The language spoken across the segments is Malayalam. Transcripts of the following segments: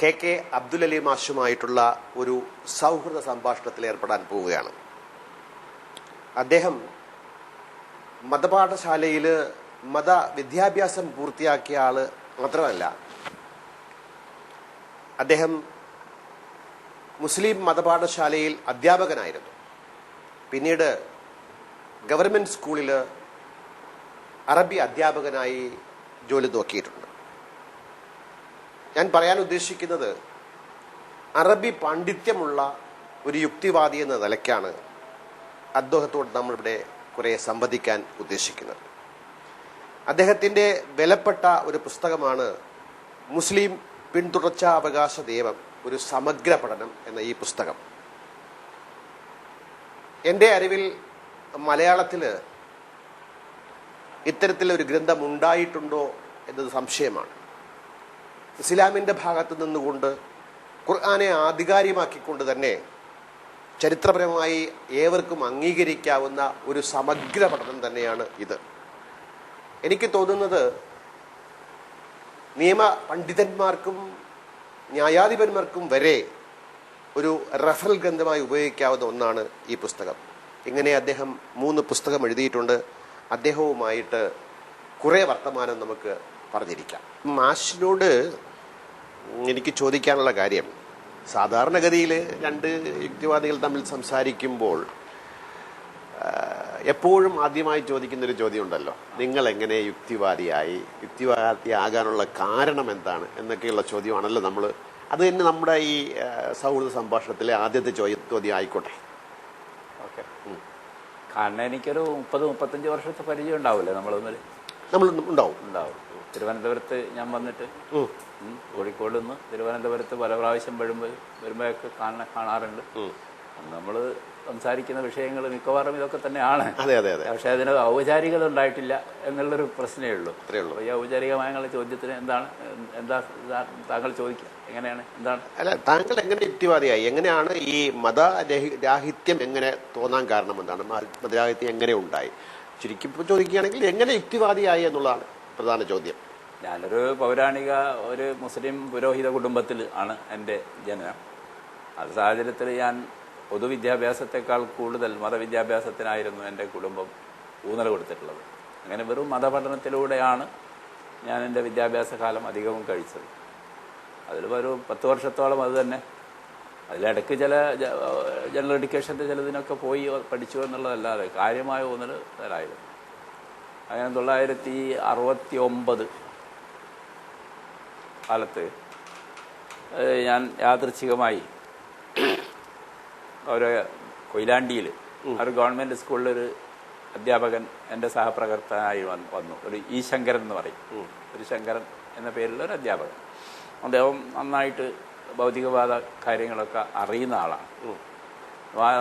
കെ അബ്ദുൽ അലി മാഷുമായിട്ടുള്ള ഒരു സൗഹൃദ സംഭാഷണത്തിൽ ഏർപ്പെടാൻ പോവുകയാണ്. അദ്ദേഹം മതപാഠശാലയിൽ വിദ്യാഭ്യാസം പൂർത്തിയാക്കിയ ആള് മാത്രമല്ല, അദ്ദേഹം മുസ്ലിം മതപാഠശാലയിൽ അധ്യാപകനായിരുന്നു. പിന്നീട് ഗവൺമെന്റ് സ്കൂളിൽ അറബി അധ്യാപകനായി ജോലി നോക്കിയിട്ടുണ്ട്. ഞാൻ പറയാൻ ഉദ്ദേശിക്കുന്നത്, അറബി പാണ്ഡിത്യമുള്ള ഒരു യുക്തിവാദി എന്ന നിലയ്ക്കാണ് അദ്ദേഹത്തോട് നമ്മളിവിടെ കുറെ സംവദിക്കാൻ ഉദ്ദേശിക്കുന്നത്. അദ്ദേഹത്തിന്റെ വിലപ്പെട്ട ഒരു പുസ്തകമാണ് മുസ്ലിം പിന്തുടർച്ചാവകാശ നിയമം, ഒരു സമഗ്ര പഠനം എന്ന ഈ പുസ്തകം. എൻ്റെ അറിവിൽ മലയാളത്തിൽ ഇത്തരത്തിലൊരു ഗ്രന്ഥം ഉണ്ടായിട്ടുണ്ടോ എന്നത് സംശയമാണ്. ഇസ്ലാമിൻ്റെ ഭാഗത്ത് നിന്നുകൊണ്ട് ഖുർആനെ ആധികാരികമാക്കിക്കൊണ്ട് തന്നെ ചരിത്രപരമായി ഏവർക്കും അംഗീകരിക്കാവുന്ന ഒരു സമഗ്ര പഠനം തന്നെയാണ് ഇത്. എനിക്ക് തോന്നുന്നത് നിയമ പണ്ഡിതന്മാർക്കും ന്യായാധിപന്മാർക്കും വരെ ഒരു റഫറൽ ഗ്രന്ഥമായി ഉപയോഗിക്കാവുന്ന ഒന്നാണ് ഈ പുസ്തകം. ഇങ്ങനെ അദ്ദേഹം 3 പുസ്തകം എഴുതിയിട്ടുണ്ട്. അദ്ദേഹവുമായിട്ട് കുറേ വർത്തമാനം നമുക്ക് പറഞ്ഞിരിക്കാം. മാഷിനോട് എനിക്ക് ചോദിക്കാനുള്ള കാര്യം, സാധാരണഗതിയിൽ 2 യുക്തിവാദികൾ തമ്മിൽ സംസാരിക്കുമ്പോൾ എപ്പോഴും ആദ്യമായി ചോദിക്കുന്നൊരു ചോദ്യം ഉണ്ടല്ലോ, നിങ്ങൾ എങ്ങനെ യുക്തിവാദിയാകാനുള്ള കാരണം എന്താണ് എന്നൊക്കെയുള്ള ചോദ്യമാണല്ലോ നമ്മൾ. അത് തന്നെ നമ്മുടെ ഈ സൗഹൃദ സംഭാഷണത്തിലെ ആദ്യത്തെ ചോദ്യം ആയിക്കോട്ടെ. ഓക്കെ, കാരണം എനിക്കൊരു 30-35 വർഷത്തെ പരിചയം ഉണ്ടാവില്ലേ നമ്മൾ ഉണ്ടാവും. തിരുവനന്തപുരത്ത് ഞാൻ വന്നിട്ട് കോഴിക്കോട് നിന്ന് തിരുവനന്തപുരത്ത് പല പ്രാവശ്യം വരുമ്പോഴൊക്കെ കാണാറുണ്ട്. നമ്മൾ സംസാരിക്കുന്ന വിഷയങ്ങൾ മിക്കവാറും ഇതൊക്കെ തന്നെയാണ്. പക്ഷെ അതിന് ഔപചാരികത ഉണ്ടായിട്ടില്ല എന്നുള്ളൊരു പ്രശ്നമേ ഉള്ളൂ. ഈ ഔപചാരികമായ ചോദ്യത്തിന് എന്താ താങ്കൾ ചോദിക്കുക, എങ്ങനെയാണ്, എന്താണ്? അല്ല, താങ്കൾ എങ്ങനെ യുക്തിവാദിയായി? എങ്ങനെയാണ് ഈ മതരാഹിത്യം എങ്ങനെ തോന്നാൻ കാരണം? എന്താണ് മതരാഹിത്യം എങ്ങനെ ഉണ്ടായി? ശരിക്കും ചോദിക്കുകയാണെങ്കിൽ എങ്ങനെ യുക്തിവാദിയായി എന്നുള്ളതാണ് പ്രധാന ചോദ്യം. ഞാനൊരു ഒരു മുസ്ലിം പുരോഹിത കുടുംബത്തിൽ ആണ് എൻ്റെ ജനനം. അത് സാഹചര്യത്തിൽ ഞാൻ പൊതുവിദ്യാഭ്യാസത്തെക്കാൾ കൂടുതൽ മതവിദ്യാഭ്യാസത്തിനായിരുന്നു എൻ്റെ കുടുംബം ഊന്നൽ കൊടുത്തിട്ടുള്ളത്. അങ്ങനെ വെറും മതപഠനത്തിലൂടെയാണ് ഞാൻ എൻ്റെ വിദ്യാഭ്യാസ കാലം അധികവും കഴിച്ചത്. അതിൽ ഒരു 10 വർഷത്തോളം അത് തന്നെ. അതിലിടയ്ക്ക് ചില ജനറൽ എഡ്യൂക്കേഷൻ്റെ ചിലതിനൊക്കെ പോയി പഠിച്ചു എന്നുള്ളതല്ലാതെ കാര്യമായ ഊന്നൽ തരായിരുന്നു. അങ്ങനെ 1969 കാലത്ത് ഞാൻ യാദൃച്ഛികമായി കൊയിലാണ്ടിയിൽ ഒരു ഗവൺമെൻറ് സ്കൂളിലൊരു അധ്യാപകൻ എൻ്റെ സഹപ്രവർത്തകനായി വന്നു. ഒരു ശങ്കരൻ എന്ന് പറയും, ഒരു ശങ്കരൻ എന്ന പേരിലുള്ള ഒരു അധ്യാപകൻ. അദ്ദേഹം നന്നായിട്ട് ഭൗതികവാദ കാര്യങ്ങളൊക്കെ അറിയുന്ന ആളാണ്.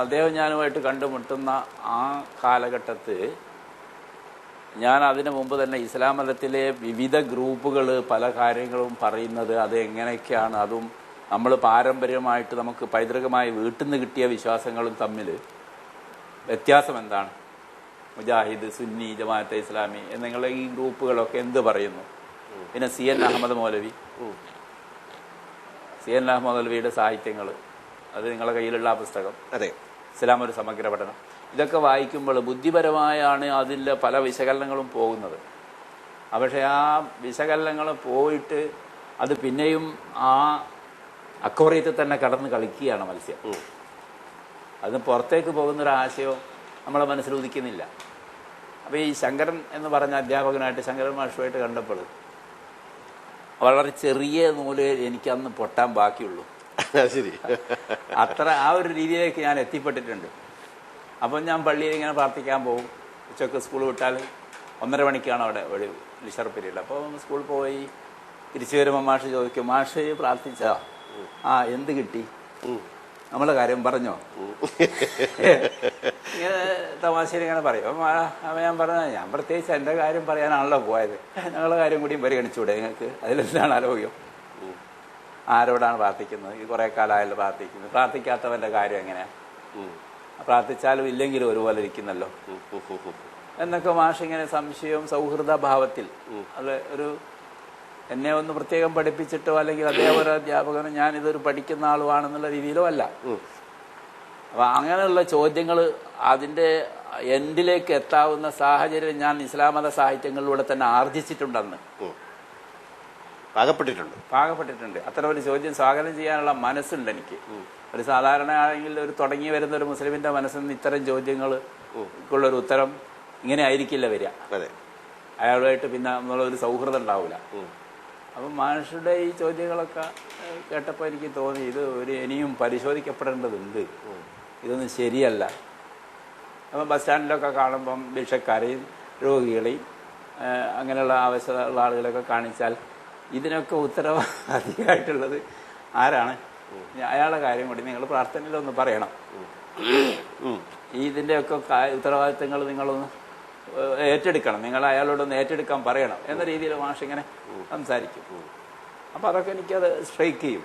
അദ്ദേഹം ഞാനുമായിട്ട് കണ്ടുമുട്ടുന്ന ആ കാലഘട്ടത്തിൽ ഞാൻ അതിനു മുമ്പ് തന്നെ ഇസ്ലാം മതത്തിലെ വിവിധ ഗ്രൂപ്പുകൾ പല കാര്യങ്ങളും പറയുന്നത് അത് എങ്ങനെയൊക്കെയാണ്, അതും നമ്മൾ പാരമ്പര്യമായിട്ട് നമുക്ക് പൈതൃകമായി വീട്ടിൽ നിന്ന് കിട്ടിയ വിശ്വാസങ്ങളും തമ്മിൽ വ്യത്യാസം എന്താണ്, മുജാഹിദ്, സുന്നി, ജമാഅത്തെ ഇസ്ലാമി എന്നുള്ള ഈ ഗ്രൂപ്പുകളൊക്കെ എന്ത് പറയുന്നു. പിന്നെ CN അഹമ്മദ് മൗലവിയുടെ സാഹിത്യങ്ങൾ, അത് നിങ്ങളുടെ കയ്യിലുള്ള ആ പുസ്തകം, അതെ, ഇസ്ലാം ഒരു സമഗ്ര പഠനം, ഇതൊക്കെ വായിക്കുമ്പോൾ ബുദ്ധിപരമായാണ് അതിൻ്റെ പല വിശകലനങ്ങളും പോകുന്നത്. പക്ഷേ ആ വിശകലനങ്ങൾ പോയിട്ട് അത് പിന്നെയും ആ അക്വറിയത്തിൽ തന്നെ കടന്ന് കളിക്കുകയാണ് മത്സ്യം. അത് പുറത്തേക്ക് പോകുന്നൊരാശയവും നമ്മളെ മനസ്സിൽ ഉദിക്കുന്നില്ല. അപ്പോൾ ഈ ശങ്കരൻ എന്ന് പറഞ്ഞ അധ്യാപകനായിട്ട് ശങ്കരൻ മാഷുമായിട്ട് കണ്ടപ്പോൾ വളരെ ചെറിയ നൂല് എനിക്ക് അന്ന് പൊട്ടാൻ ബാക്കിയുള്ളൂ. ശരി, അത്ര ആ ഒരു രീതിയിലേക്ക് ഞാൻ എത്തിപ്പെട്ടിട്ടുണ്ട്. അപ്പം ഞാൻ പള്ളിയിൽ ഇങ്ങനെ പ്രാർത്ഥിക്കാൻ പോകും. ഉച്ചക്ക് സ്കൂൾ വിട്ടാൽ 1:30 മണിക്കാണ് അവിടെ ഒരു ലിഷർ പീരീഡ്. അപ്പോൾ സ്കൂളിൽ പോയി തിരിച്ചു വരുമ്പോൾ മാഷ് ചോദിക്കും, മാഷ് പ്രാർത്ഥിച്ചോ? എന്ത് കിട്ടി? നമ്മളെ കാര്യം പറഞ്ഞോ? ഇങ്ങനെ തമാശയിൽ ഇങ്ങനെ പറയും. അപ്പം ഞാൻ ഞാൻ പ്രത്യേകിച്ച് എൻ്റെ കാര്യം പറയാനാണല്ലോ പോയത്, ഞങ്ങളുടെ കാര്യം കൂടിയും പരിഗണിച്ചുകൂടെ നിങ്ങൾക്ക്? അതിലെന്താണ് ആരോഗ്യം? ആരോടാണ് പ്രാർത്ഥിക്കുന്നത്? ഈ കുറേ കാലമായല്ലോ പ്രാർത്ഥിക്കുന്നത്. പ്രാർത്ഥിക്കാത്തവൻ്റെ കാര്യം എങ്ങനെയാണ്? പ്രാർത്ഥിച്ചാലും ഇല്ലെങ്കിലും ഒരുപോലെ ഇരിക്കുന്നല്ലോ എന്നൊക്കെ മാഷ് ഇങ്ങനെ സംശയവും സൗഹൃദ ഭാവത്തിൽ അത് ഒരു എന്നെ ഒന്ന് പ്രത്യേകം പഠിപ്പിച്ചിട്ടോ അല്ലെങ്കിൽ അദ്ദേഹം ഒരു അധ്യാപകനോ ഞാനിതൊരു പഠിക്കുന്ന ആളുമാണെന്നുള്ള രീതിയിലോ അല്ല. അപ്പം അങ്ങനെയുള്ള ചോദ്യങ്ങൾ അതിൻ്റെ എൻഡിലേക്ക് എത്താവുന്ന സാഹചര്യം ഞാൻ ഇസ്ലാം മത സാഹിത്യങ്ങളിലൂടെ തന്നെ ആർജിച്ചിട്ടുണ്ടെന്ന് പാകപ്പെട്ടിട്ടുണ്ട്. അത്തരം ഒരു ചോദ്യം സ്വാഗതം ചെയ്യാനുള്ള മനസ്സുണ്ട് എനിക്ക്. ഒരു സാധാരണ ആണെങ്കിൽ ഒരു തുടങ്ങി വരുന്ന ഒരു മുസ്ലിമിന്റെ മനസ്സിൽ നിന്ന് ഇത്തരം ചോദ്യങ്ങൾക്കുള്ളൊരു ഉത്തരം ഇങ്ങനെ ആയിരിക്കില്ല വരിക. അയാളുമായിട്ട് പിന്നെ നമ്മളൊരു സൗഹൃദം ഉണ്ടാവില്ല. അപ്പം മനുഷ്യരുടെ ഈ ചോദ്യങ്ങളൊക്കെ കേട്ടപ്പോൾ എനിക്ക് തോന്നി ഇത് ഇനിയും പരിശോധിക്കപ്പെടേണ്ടതുണ്ട്, ഇതൊന്നും ശരിയല്ല. അപ്പം ബസ് സ്റ്റാൻഡിലൊക്കെ കാണുമ്പം ഭിക്ഷക്കാരെയും രോഗികളെയും അങ്ങനെയുള്ള ആവശ്യമുള്ള ആളുകളൊക്കെ കാണിച്ചാൽ ഇതിനൊക്കെ ഉത്തരവാദിയായിട്ടുള്ളത് ആരാണ്? അയാളുടെ കാര്യം കൂടി നിങ്ങൾ പ്രാർത്ഥനയിലൊന്ന് പറയണം. ഇതിൻ്റെയൊക്കെ ഉത്തരവാദിത്തങ്ങൾ നിങ്ങളൊന്ന് ഏറ്റെടുക്കണം, നിങ്ങൾ അയാളോടൊന്ന് ഏറ്റെടുക്കാൻ പറയണം എന്ന രീതിയിൽ മാഷിങ്ങനെ സംസാരിക്കും. അപ്പം അതൊക്കെ എനിക്കത് സ്ട്രൈക്ക് ചെയ്യും.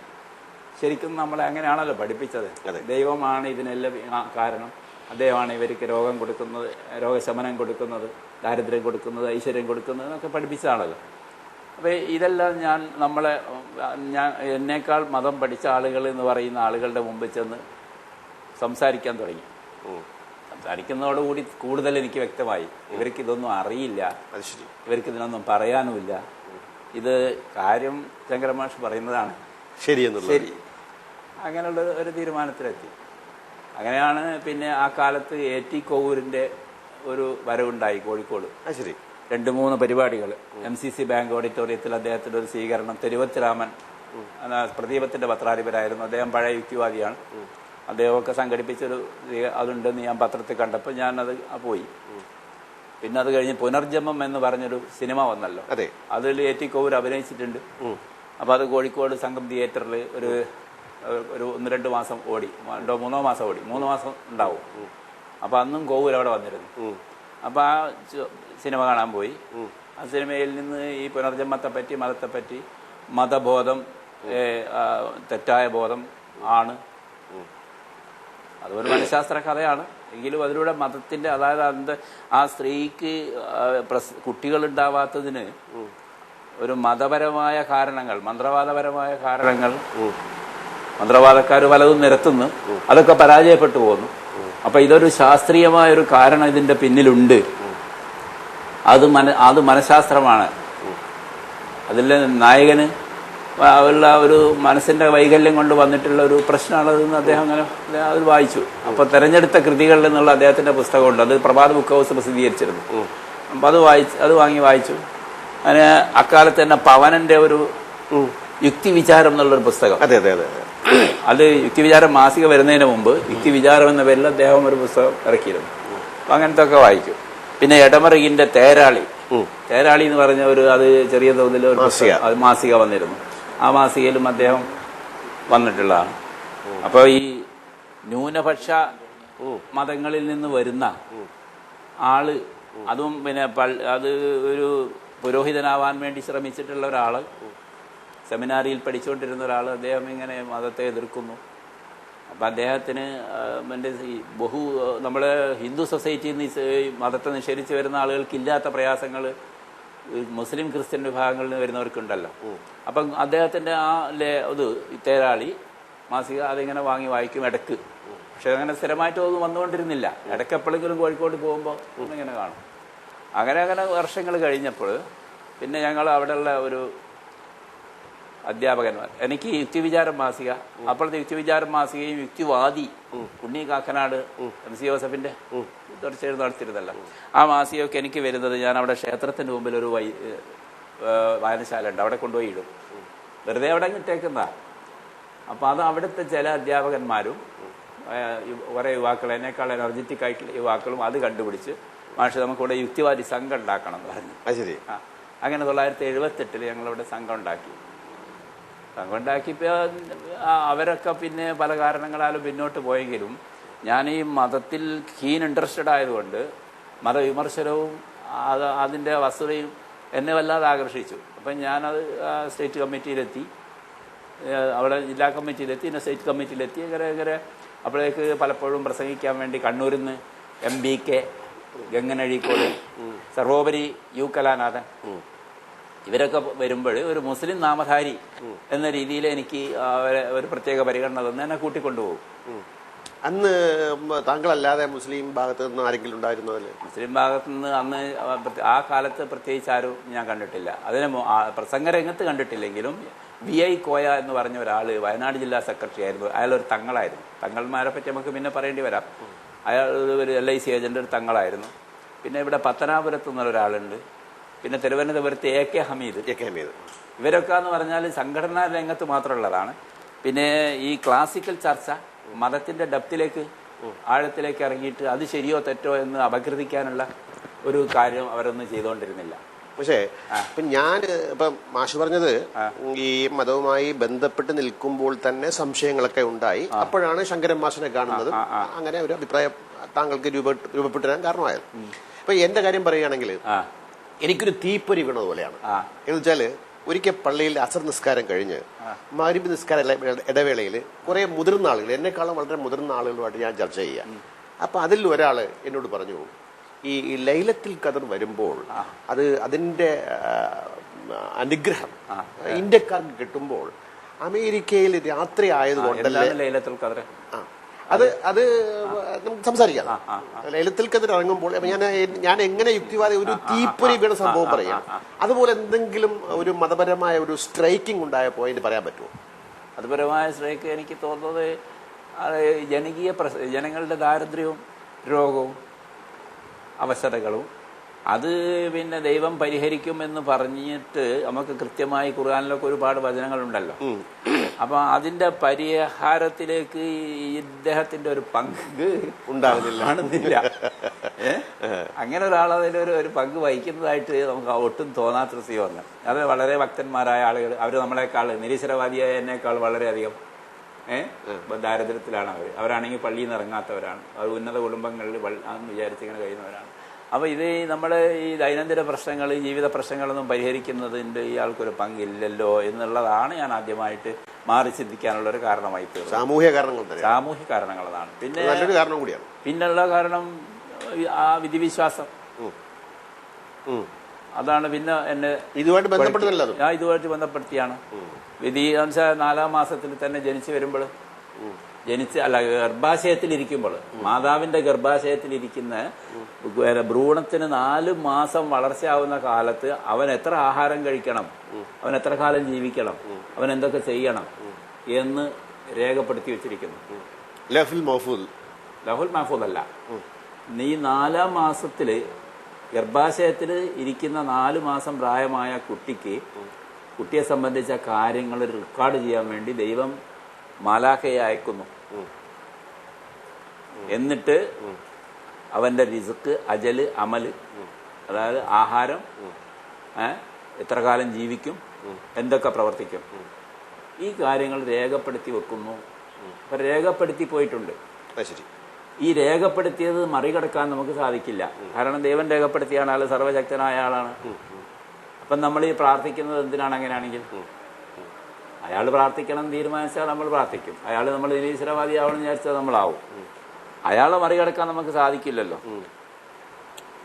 ശരിക്കും നമ്മളെ അങ്ങനെയാണല്ലോ പഠിപ്പിച്ചത്. ദൈവമാണ് ഇതിനെല്ലാം കാരണം, അദ്ദേഹമാണ് ഇവർക്ക് രോഗം കൊടുക്കുന്നത്, രോഗശമനം കൊടുക്കുന്നത്, ദാരിദ്ര്യം കൊടുക്കുന്നത്, ഐശ്വര്യം കൊടുക്കുന്നത് എന്നൊക്കെ പഠിപ്പിച്ചതാണല്ലോ. അപ്പോൾ ഇതെല്ലാം ഞാൻ എന്നേക്കാൾ മതം പഠിച്ച ആളുകൾ എന്ന് പറയുന്ന ആളുകളുടെ മുമ്പിൽ ചെന്ന് സംസാരിക്കാൻ തുടങ്ങി. സംസാരിക്കുന്നതോടുകൂടി കൂടുതൽ എനിക്ക് വ്യക്തമായി ഇവർക്ക് ഇതൊന്നും അറിയില്ല, ഇവർക്ക് ഇതിനൊന്നും പറയാനുമില്ല. ഇത് കാര്യം ശങ്കരമാഷ് പറയുന്നതാണ് ശരി, അങ്ങനെയുള്ള ഒരു തീരുമാനത്തിലെത്തി. അങ്ങനെയാണ് പിന്നെ ആ കാലത്ത് AT കോവൂരിന്റെ ഒരു വരവുണ്ടായി കോഴിക്കോട്. 2-3 പരിപാടികൾ MCC ബാങ്ക് ഓഡിറ്റോറിയത്തിൽ അദ്ദേഹത്തിന്റെ ഒരു സ്വീകരണം. തെരുവത്തിരാമൻ പ്രദീപത്തിന്റെ പത്രാധിപരായിരുന്നു അദ്ദേഹം, പഴയ യുക്തിവാദിയാണ്. അദ്ദേഹമൊക്കെ സംഘടിപ്പിച്ചൊരു അതുണ്ടെന്ന് ഞാൻ പത്രത്തിൽ കണ്ടപ്പോൾ ഞാനത് പോയി. പിന്നെ അത് കഴിഞ്ഞ് പുനർജന്മം എന്ന് പറഞ്ഞൊരു സിനിമ വന്നല്ലോ, അതിൽ AT കോവൂർ അഭിനയിച്ചിട്ടുണ്ട്. അപ്പോൾ അത് കോഴിക്കോട് സംഘം തിയേറ്ററിൽ ഒരു 1-2 മാസം ഓടി, 2-3 മാസം ഓടി, 3 മാസം ഉണ്ടാവും. അപ്പോൾ അന്നും കോവൂർ അവിടെ വന്നിരുന്നു. അപ്പോൾ ആ സിനിമ കാണാൻ പോയി. ആ സിനിമയിൽ നിന്ന് ഈ പുനർജന്മത്തെപ്പറ്റി, മതത്തെപ്പറ്റി, മതബോധം തെറ്റായ ബോധം ആണ്, അതൊരു മനഃശാസ്ത്ര കഥയാണ്. എങ്കിലും അതിലൂടെ മതത്തിന്റെ, അതായത് ആ സ്ത്രീക്ക് കുട്ടികളുണ്ടാവാത്തതിന് ഒരു മതപരമായ കാരണങ്ങൾ, മന്ത്രവാദപരമായ കാരണങ്ങൾ മന്ത്രവാദക്കാർ പലതും നിരത്തുന്നു, അതൊക്കെ പരാജയപ്പെട്ടു പോകുന്നു. അപ്പൊ ഇതൊരു ശാസ്ത്രീയമായൊരു കാരണം ഇതിന്റെ പിന്നിലുണ്ട്. അത് മനഃശാസ്ത്രമാണ്. അതിൽ നായകന് ഉള്ള ഒരു മനസ്സിന്റെ വൈകല്യം കൊണ്ട് വന്നിട്ടുള്ള ഒരു പ്രശ്നമാണതെന്ന് അദ്ദേഹം അങ്ങനെ അത് വായിച്ചു. അപ്പൊ തെരഞ്ഞെടുത്ത കൃതികളിൽ നിന്നുള്ള അദ്ദേഹത്തിന്റെ പുസ്തകമുണ്ട്, അത് പ്രഭാത ബുക്ക് ഹൗസ് പ്രസിദ്ധീകരിച്ചിരുന്നു. അപ്പൊ അത് വാങ്ങി വായിച്ചു. അതിന് അക്കാലത്ത് തന്നെ പവനന്റെ ഒരു യുക്തിവിചാരം എന്നുള്ളൊരു പുസ്തകം, അത് യുക്തിവിചാരം മാസിക വരുന്നതിന് മുമ്പ് യുക്തിവിചാരം എന്ന പേരിൽ അദ്ദേഹം ഒരു പുസ്തകം ഇറക്കിയിരുന്നു. അപ്പൊ അങ്ങനത്തെ ഒക്കെ വായിക്കും. പിന്നെ എടമറികിന്റെ തേരാളി എന്ന് പറഞ്ഞ അത് ചെറിയ തോതിൽ ഒരു മാസിക വന്നിരുന്നു. ആ മാസികയിലും അദ്ദേഹം വന്നിട്ടുള്ളതാണ്. അപ്പൊ ഈ ന്യൂനപക്ഷ മതങ്ങളിൽ നിന്ന് വരുന്ന ആള്, അതും പിന്നെ അത് ഒരു പുരോഹിതനാവാൻ വേണ്ടി ശ്രമിച്ചിട്ടുള്ള ഒരാള്, സെമിനാരിയിൽ പഠിച്ചുകൊണ്ടിരുന്ന ഒരാൾ, അദ്ദേഹം ഇങ്ങനെ മതത്തെ എതിർക്കുന്നു. അപ്പം അദ്ദേഹത്തിന് നമ്മുടെ ഹിന്ദു സൊസൈറ്റിയിൽ നിന്ന് മതത്തെ നിഷേധിച്ച് വരുന്ന ആളുകൾക്കില്ലാത്ത പ്രയാസങ്ങൾ മുസ്ലിം ക്രിസ്ത്യൻ വിഭാഗങ്ങളിൽ നിന്ന് വരുന്നവർക്കുണ്ടല്ലോ. അപ്പം അദ്ദേഹത്തിന്റെ തേരാളി മാസിക അതിങ്ങനെ വാങ്ങി വായിക്കും ഇടക്ക്. പക്ഷെ അങ്ങനെ സ്ഥിരമായിട്ടൊന്നും വന്നുകൊണ്ടിരുന്നില്ല. ഇടയ്ക്ക് എപ്പോഴെങ്കിലും കോഴിക്കോട് പോകുമ്പോൾ ഇങ്ങനെ കാണും. അങ്ങനെ വർഷങ്ങൾ കഴിഞ്ഞപ്പോൾ പിന്നെ ഞങ്ങൾ അവിടെയുള്ള ഒരു അധ്യാപകന്മാർ, എനിക്ക് യുക്തിവിചാരം മാസിക, അപ്പോഴത്തെ യുക്തിവിചാരം മാസികയും യുക്തിവാദി ഉണ്ണി കാക്കനാട് MC ജോസഫിന്റെ തുടർച്ചയായി നടത്തിയിരുന്നല്ലോ, ആ മാസികയൊക്കെ എനിക്ക് വരുന്നത് ഞാൻ അവിടെ ക്ഷേത്രത്തിന്റെ മുമ്പിൽ ഒരു വായനശാല ഉണ്ട്, അവിടെ കൊണ്ടുപോയി ഇടും. വെറുതെ അവിടെ ഇട്ടേക്കുന്ന. അപ്പൊ അത് അവിടുത്തെ ചില അധ്യാപകന്മാരും കുറെ യുവാക്കൾ, എന്നെക്കാൾ എനർജറ്റിക് ആയിട്ടുള്ള യുവാക്കളും അത് കണ്ടുപിടിച്ച് മാഷ് നമുക്കിവിടെ യുക്തിവാദി സംഘം ഉണ്ടാക്കണം എന്ന് പറഞ്ഞു. അങ്ങനെ 1978 ഞങ്ങളിവിടെ സംഘം ഉണ്ടാക്കിയപ്പോൾ അവരൊക്കെ പിന്നെ പല കാരണങ്ങളാലും പിന്നോട്ട് പോയെങ്കിലും ഞാൻ ഈ മതത്തിൽ കീൻ ഇൻട്രസ്റ്റഡ് ആയതുകൊണ്ട് മതവിമർശനവും അതിൻ്റെ വസ്തുതയും എന്നെ വല്ലാതെ ആകർഷിച്ചു. അപ്പം ഞാനത് സ്റ്റേറ്റ് കമ്മിറ്റിയിലെത്തി, അവിടെ ജില്ലാ കമ്മിറ്റിയിലെത്തി, പിന്നെ സ്റ്റേറ്റ് കമ്മിറ്റിയിലെത്തി. ഇങ്ങനെ അപ്പോഴേക്ക് പലപ്പോഴും പ്രസംഗിക്കാൻ വേണ്ടി കണ്ണൂരിൽ നിന്ന് MBK, ഗംഗൻ അഴീക്കോട്, സർവോപരി U കലാനാഥൻ, ഇവരൊക്കെ വരുമ്പോൾ ഒരു മുസ്ലിം നാമധാരി എന്ന രീതിയിൽ എനിക്ക് അവരെ ഒരു പ്രത്യേക പരിഗണന തന്നെ എന്നെ കൂട്ടിക്കൊണ്ടുപോകും. അന്ന് താങ്കളല്ലാതെ മുസ്ലിം ഭാഗത്ത് നിന്ന് ആരെങ്കിലും ഉണ്ടായിരുന്നതല്ലേ? മുസ്ലിം ഭാഗത്തു നിന്ന് അന്ന് ആ കാലത്ത് പ്രത്യേകിച്ച് ആരും ഞാൻ കണ്ടിട്ടില്ല. അതിന് പ്രസംഗ രംഗത്ത് കണ്ടിട്ടില്ലെങ്കിലും VI കോയ എന്ന് പറഞ്ഞ ഒരാൾ വയനാട് ജില്ലാ സെക്രട്ടറി ആയിരുന്നു. അയാളൊരു തങ്ങളായിരുന്നു. തങ്ങൾമാരെ പറ്റി നമുക്ക് പിന്നെ പറയേണ്ടി വരാം. അയാൾ ഒരു LIC ഏജന്റ്, ഒരു തങ്ങളായിരുന്നു. പിന്നെ ഇവിടെ പത്തനാപുരത്ത് നിന്നൊരാളുണ്ട്. പിന്നെ തിരുവനന്തപുരത്ത് AK ഹമീദ്. ഇവരൊക്കെ എന്ന് പറഞ്ഞാൽ സംഘടനാ രംഗത്ത് മാത്രമുള്ളതാണ്. പിന്നെ ഈ ക്ലാസിക്കൽ ചർച്ച, മതത്തിന്റെ ഡെപ്തിലേക്ക് ആഴത്തിലേക്ക് ഇറങ്ങിയിട്ട് അത് ശരിയോ തെറ്റോ എന്ന് അപഗ്രഥിക്കാനുള്ള ഒരു കാര്യം അവരൊന്നും ചെയ്തുകൊണ്ടിരുന്നില്ല. പക്ഷേ ഇപ്പം ഞാൻ ഇപ്പം മാഷ് പറഞ്ഞത് ഈ മതവുമായി ബന്ധപ്പെട്ട് നിൽക്കുമ്പോൾ തന്നെ സംശയങ്ങളൊക്കെ ഉണ്ടായി. അപ്പോഴാണ് ശങ്കരൻ മാഷിനെ കാണുന്നത്. അങ്ങനെ ഒരു അഭിപ്രായം താങ്കൾക്ക് രൂപപ്പെട്ടു വരാൻ കാരണമായത്. ഇപ്പൊ എന്റെ കാര്യം പറയുകയാണെങ്കിൽ എനിക്കൊരു തീപ്പൊരി വീണത് പോലെയാണ്. എന്ന് വെച്ചാല് ഒരിക്കൽ പള്ളിയിൽ അസർ നിസ്കാരം കഴിഞ്ഞ് മഗ്‌രിബ് നിസ്കാര ഇടവേളയിൽ കുറെ മുതിർന്ന ആളുകൾ, എന്നെക്കാളും വളരെ മുതിർന്ന ആളുകളുമായിട്ട് ഞാൻ ചർച്ച ചെയ്യാം. അപ്പൊ അതിൽ ഒരാള് എന്നോട് പറഞ്ഞു, ഈ ലൈലത്തുൽ ഖദർ വരുമ്പോൾ അതിന്റെ അനുഗ്രഹം ഇന്ത്യക്കാർക്ക് കിട്ടുമ്പോൾ അമേരിക്കയിൽ രാത്രി ആയതുകൊണ്ടല്ലേ ലൈലത്തുൽ ഖദർ അത് നമുക്ക് സംസാരിക്കാം. ലൈലത്തുൽ ഖദർ ഇറങ്ങുമ്പോൾ ഞാൻ എങ്ങനെ യുക്തിവാദി ഒരു തീപ്പൊരി വീണ സംഭവം പറയാം. അതുപോലെ എന്തെങ്കിലും ഒരു മതപരമായ ഒരു സ്ട്രൈക്കിംഗ് ഉണ്ടായ പോയിന്റ് പറയാൻ പറ്റുമോ? മതപരമായ സ്ട്രൈക്ക് എനിക്ക് തോന്നുന്നത് ജനങ്ങളുടെ ദാരിദ്ര്യവും രോഗവും അവശതകളും അത് പിന്നെ ദൈവം പരിഹരിക്കുമെന്ന് പറഞ്ഞിട്ട് നമുക്ക് കൃത്യമായി ഖുർആനിലൊക്കെ ഒരുപാട് വചനങ്ങളുണ്ടല്ലോ. അപ്പൊ അതിന്റെ പരിഹാരത്തിലേക്ക് ഇദ്ദേഹത്തിന്റെ ഒരു പങ്ക് കാണുന്നില്ല. അങ്ങനെ ഒരാൾ അതിലൊരു പങ്ക് വഹിക്കുന്നതായിട്ട് നമുക്ക് ഒട്ടും തോന്നാത്തൊരു സ്ഥിതി. അത് വളരെ ഭക്തന്മാരായ ആളുകൾ, അവർ നമ്മളെക്കാൾ നിരീശ്വരവാദിയായ എന്നേക്കാൾ വളരെയധികം ദാരിദ്ര്യത്തിലാണ് അവരാണെങ്കിൽ പള്ളിയിൽ നിന്ന് ഇറങ്ങാത്തവരാണ്. അവർ ഉന്നത കുടുംബങ്ങളിൽ വിചാരിച്ചിങ്ങനെ കഴിയുന്നവരാണ്. അപ്പൊ ഇത് നമ്മുടെ ഈ ദൈനംദിന പ്രശ്നങ്ങൾ, ജീവിത പ്രശ്നങ്ങളൊന്നും പരിഹരിക്കുന്നതിന്റെ ഇയാൾക്കൊരു പങ്കില്ലല്ലോ എന്നുള്ളതാണ് ഞാൻ ആദ്യമായിട്ട് മാറി ചിന്തിക്കാനുള്ള ഒരു കാരണമായി തീർന്നത്. സാമൂഹ്യ കാരണങ്ങൾ അതാണ്. പിന്നെ നല്ലൊരു കാരണം കൂടിയാണ്. പിന്നുള്ള കാരണം ആ വിധിവിശ്വാസം, അതാണ് പിന്നെ എന്നെ ഇതുമായിട്ട് ബന്ധപ്പെടുത്തിയാണ്. വിധി എന്ന് വെച്ചാൽ 4-ാം മാസത്തിൽ തന്നെ ജനിച്ചു വരുമ്പോൾ, ഗർഭാശയത്തിലിരിക്കുമ്പോൾ, മാതാവിന്റെ ഗർഭാശയത്തിലിരിക്കുന്ന ഭ്രൂണത്തിന് 4 മാസം വളർച്ചയാവുന്ന കാലത്ത് അവൻ എത്ര ആഹാരം കഴിക്കണം, അവൻ എത്ര കാലം ജീവിക്കണം, അവൻ എന്തൊക്കെ ചെയ്യണം എന്ന് രേഖപ്പെടുത്തി വെച്ചിരിക്കുന്നു. ലഹുൽ മഹ്ഫൂദ് അല്ല. നീ 4-ാം മാസത്തില് ഗർഭാശയത്തിൽ ഇരിക്കുന്ന 4 മാസം പ്രായമായ കുട്ടിയെ സംബന്ധിച്ച കാര്യങ്ങൾ റെക്കോർഡ് ചെയ്യാൻ വേണ്ടി ദൈവം മാലാഖയെ അയക്കുന്നു. എന്നിട്ട് അവന്റെ റിസ്ക്, അജല്, അമല്, അതായത് ആഹാരം, എത്ര കാലം ജീവിക്കും, എന്തൊക്കെ പ്രവർത്തിക്കും, ഈ കാര്യങ്ങൾ രേഖപ്പെടുത്തി വെക്കുന്നു. അപ്പൊ രേഖപ്പെടുത്തി പോയിട്ടുണ്ട്. ഈ രേഖപ്പെടുത്തിയത് മറികടക്കാൻ നമുക്ക് സാധിക്കില്ല. കാരണം ദൈവം രേഖപ്പെടുത്തിയ ആൾ സർവശക്തനായ ആളാണ്. അപ്പം നമ്മൾ ഈ പ്രാർത്ഥിക്കുന്നത് എന്തിനാണ്? അങ്ങനെയാണെങ്കിൽ അയാൾ പ്രാർത്ഥിക്കണം തീരുമാനിച്ചാൽ നമ്മൾ പ്രാർത്ഥിക്കും. അയാൾ നമ്മൾ നിരീശ്വരവാദിയാവണം വിചാരിച്ചാൽ നമ്മളാവും. അയാളെ മറികടക്കാൻ നമുക്ക് സാധിക്കില്ലല്ലോ.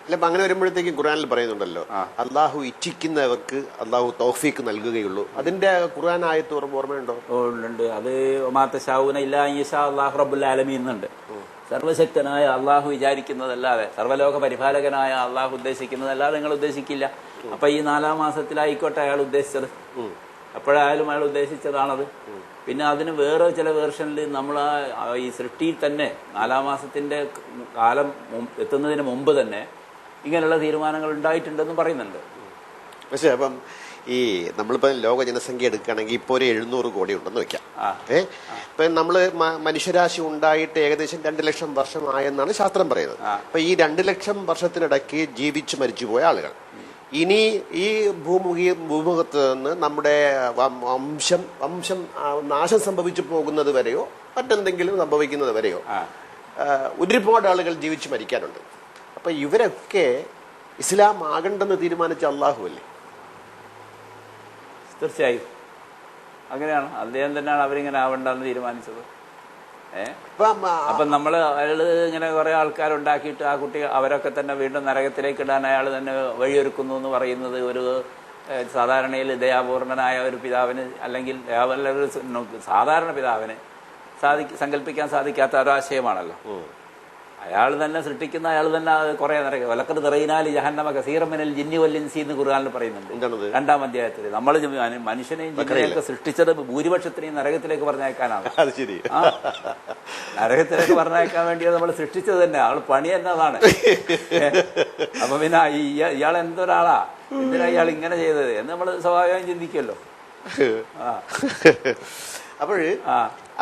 അല്ല, അങ്ങനെ വരുമ്പോഴത്തേക്കും ഖുർആനിൽ പറയുന്നുണ്ടല്ലോ, അള്ളാഹു ഇച്ഛിക്കുന്നവർക്ക് അള്ളാഹു തൗഫീക്ക് നൽകുകയുള്ളൂ. അതിന്റെ ഖുർആൻ ആയത്ത് ഓർമ്മയുണ്ടോ? ഉണ്ട്. അത് ഒമാത്തശാഊന ഇല്ലാ ഇൻഷാ അല്ലാഹു റബ്ബുൽ ആലമീൻ എന്നുണ്ട്. സർവശക്തനായ അള്ളാഹു വിചാരിക്കുന്നതല്ലാതെ, സർവ്വലോക പരിപാലകനായ അള്ളാഹു ഉദ്ദേശിക്കുന്നതല്ലാതെ നിങ്ങൾ ഉദ്ദേശിക്കില്ല. അപ്പൊ ഈ 4-ാം മാസത്തിലായിക്കോട്ടെ അയാൾ ഉദ്ദേശിച്ചത്, എപ്പോഴായാലും അയാൾ ഉദ്ദേശിച്ചതാണത്. പിന്നെ അതിന് വേറെ ചില വേർഷനിൽ നമ്മൾ ഈ സൃഷ്ടിയിൽ തന്നെ 4-ാം മാസത്തിന്റെ കാലം എത്തുന്നതിന് മുമ്പ് തന്നെ ഇങ്ങനെയുള്ള തീരുമാനങ്ങൾ ഉണ്ടായിട്ടുണ്ടെന്ന് പറയുന്നുണ്ട്. പക്ഷേ അപ്പം ഈ നമ്മളിപ്പോ ലോക ജനസംഖ്യ എടുക്കുകയാണെങ്കിൽ ഇപ്പൊ ഒരു 700 കോടി ഉണ്ടെന്ന് വെക്കാം. ഇപ്പൊ നമ്മള് മനുഷ്യരാശി ഉണ്ടായിട്ട് ഏകദേശം 2 ലക്ഷം വർഷമായെന്നാണ് ശാസ്ത്രം പറയുന്നത്. അപ്പൊ ഈ 2 ലക്ഷം വർഷത്തിനിടയ്ക്ക് ജീവിച്ചു മരിച്ചുപോയ ആളുകൾ ഇനി ഈ ഭൂമുഖത്ത് നിന്ന് നമ്മുടെ വംശം നാശം സംഭവിച്ചു പോകുന്നത് വരെയോ മറ്റെന്തെങ്കിലും സംഭവിക്കുന്നത് വരെയോ ഒരുപാട് ആളുകൾ ജീവിച്ചു മരിക്കാനുണ്ട്. അപ്പൊ ഇവരൊക്കെ ഇസ്ലാം ആകണ്ടെന്ന് തീരുമാനിച്ച അള്ളാഹു അല്ലേ? തീർച്ചയായും അങ്ങനെയാണ്. അദ്ദേഹം തന്നെയാണ് അവരിങ്ങനെ ആവണ്ടെന്ന് തീരുമാനിച്ചത്. അപ്പൊ നമ്മള് അയാള് ഇങ്ങനെ കുറെ ആൾക്കാരുണ്ടാക്കിയിട്ട് ആ കുട്ടി അവരൊക്കെ തന്നെ വീണ്ടും നരകത്തിലേക്ക് ഇടാൻ അയാൾ തന്നെ വഴിയൊരുക്കുന്നു എന്ന് പറയുന്നത് ഒരു സാധാരണയിൽ ദയാപൂർണനായ ഒരു പിതാവിന് അല്ലെങ്കിൽ ഒരു സാധാരണ പിതാവിന് സങ്കല്പിക്കാൻ സാധിക്കാത്ത ഒരാശയമാണല്ലോ. അയാൾ തന്നെ സൃഷ്ടിക്കുന്ന അയാൾ തന്നെ കുറെ നിറയ്ക്കും. വലക്കത് നിറയിനാൽ ജഹന്നമ കസീറമിനൽ ജിന്നി വല്ലിൻസി എന്ന് ഖുർആനിൽ പറയുന്നുണ്ട് 2-ാം അധ്യായത്തിൽ. നമ്മൾ മനുഷ്യനെയും ജിന്നിനെയൊക്കെ സൃഷ്ടിച്ചത് ഭൂരിപക്ഷത്തിനെയും നരകത്തിലേക്ക് പറഞ്ഞയക്കാനാണ്. നരകത്തിലേക്ക് പറഞ്ഞയക്കാൻ വേണ്ടിയത് നമ്മൾ സൃഷ്ടിച്ചത് തന്നെ. ആൾ പണി തന്നെ അതാണ്. അപ്പൊ പിന്നെ ഇയാൾ എന്തൊരാളാ, എന്തിനാ ഇയാൾ ഇങ്ങനെ ചെയ്തത് എന്ന് നമ്മൾ സ്വാഭാവികം ചിന്തിക്കുമല്ലോ. അപ്പോൾ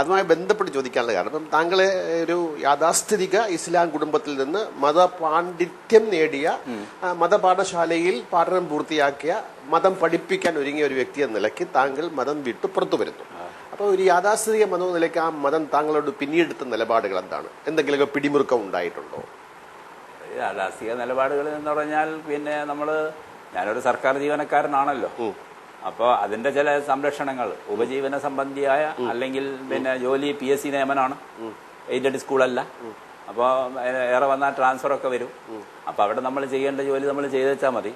അതുമായി ബന്ധപ്പെട്ട് ചോദിക്കാനുള്ള കാരണം, ഇപ്പം താങ്കളെ ഒരു യാഥാസ്ഥിതിക ഇസ്ലാം കുടുംബത്തിൽ നിന്ന് മതപാണ്ഡിത്യം നേടിയ, മതപാഠശാലയിൽ പഠനം പൂർത്തിയാക്കിയ, മതം പഠിപ്പിക്കാൻ ഒരുങ്ങിയ ഒരു വ്യക്തി എന്ന നിലയ്ക്ക് താങ്കൾ മതം വിട്ടു പുറത്തു വരുന്നു. അപ്പോൾ ഒരു യാഥാസ്ഥിതിക മതം നിലയ്ക്ക് ആ മതം താങ്കളോട് പിന്നീടെടുത്ത നിലപാടുകൾ എന്താണ്? എന്തെങ്കിലുമൊക്കെ പിടിമുറുക്കം ഉണ്ടായിട്ടുണ്ടോ? യാഥാസ്ഥിക നിലപാടുകൾ എന്ന് പറഞ്ഞാൽ പിന്നെ ഞാനൊരു സർക്കാർ ജീവനക്കാരനാണല്ലോ. അപ്പോൾ അതിന്റെ ചില സംരക്ഷണങ്ങൾ, ഉപജീവന സംബന്ധിയായ അല്ലെങ്കിൽ പിന്നെ ജോലി PSC നിയമനമാണ്, എയ്ഡഡ് സ്കൂളല്ല. അപ്പോൾ ഏറെ വന്നാൽ ട്രാൻസ്ഫർ ഒക്കെ വരും. അപ്പൊ അവിടെ നമ്മൾ ചെയ്യേണ്ട ജോലി നമ്മൾ ചെയ്ത് വെച്ചാൽ മതി.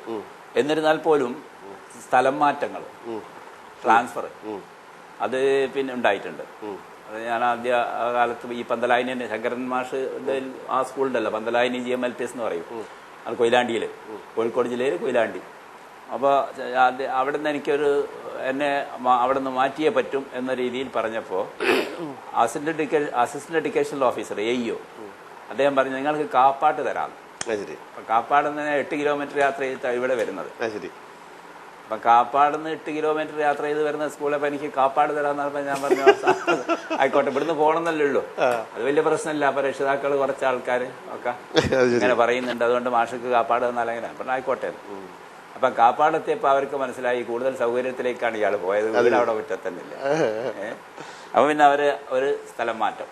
എന്നിരുന്നാൽ പോലും സ്ഥലം മാറ്റങ്ങൾ, ട്രാൻസ്ഫർ അത് പിന്നെ ഉണ്ടായിട്ടുണ്ട്. അത് ഞാൻ ആദ്യ കാലത്ത് ഈ പന്തലായിനി ശങ്കരൻ മാഷ് ആ സ്കൂളുണ്ടല്ലോ, പന്തലായിനി GMLPS എന്ന് പറയും, അത് കൊയിലാണ്ടിയിൽ, കോഴിക്കോട് ജില്ലയിൽ കൊയിലാണ്ടി. അപ്പോൾ അവിടെ നിന്ന് എന്നെ അവിടെ നിന്ന് മാറ്റിയേ പറ്റും എന്ന രീതിയിൽ പറഞ്ഞപ്പോൾ അസിസ്റ്റന്റ് എഡ്യൂക്കേഷണൽ ഓഫീസർ AEO അദ്ദേഹം പറഞ്ഞു, നിങ്ങൾക്ക് കാപ്പാട്ട് തരാം. അപ്പം കാപ്പാട് നിന്ന് 8 കിലോമീറ്റർ യാത്ര ചെയ്തിട്ടാണ് ഇവിടെ വരുന്നത്. അപ്പം കാപ്പാട് നിന്ന് 8 കിലോമീറ്റർ യാത്ര ചെയ്ത് വരുന്ന സ്കൂളിൽ അപ്പം എനിക്ക് കാപ്പാട് തരാമെന്ന് പറഞ്ഞപ്പോൾ ഞാൻ പറഞ്ഞു, ആയിക്കോട്ടെ, ഇവിടുന്ന് പോകണമെന്നല്ലേ ഉള്ളൂ, അത് വലിയ പ്രശ്നമില്ല. അപ്പം രക്ഷിതാക്കൾ കുറച്ച് ആൾക്കാർ ഒക്കെ ഇങ്ങനെ പറയുന്നുണ്ട്, അതുകൊണ്ട് മാഷക്ക് കാപ്പാട് തന്നാലെങ്ങനെ. അപ്പം ആയിക്കോട്ടെ. അപ്പം കാപ്പാടെത്തിയപ്പോൾ അവർക്ക് മനസ്സിലായി കൂടുതൽ സൗകര്യത്തിലേക്കാണ് ഇയാൾ പോയത്, വീട് അവിടെ മുറ്റത്തന്നില്ല. അപ്പൊ പിന്നെ ഒരു സ്ഥലം മാറ്റം.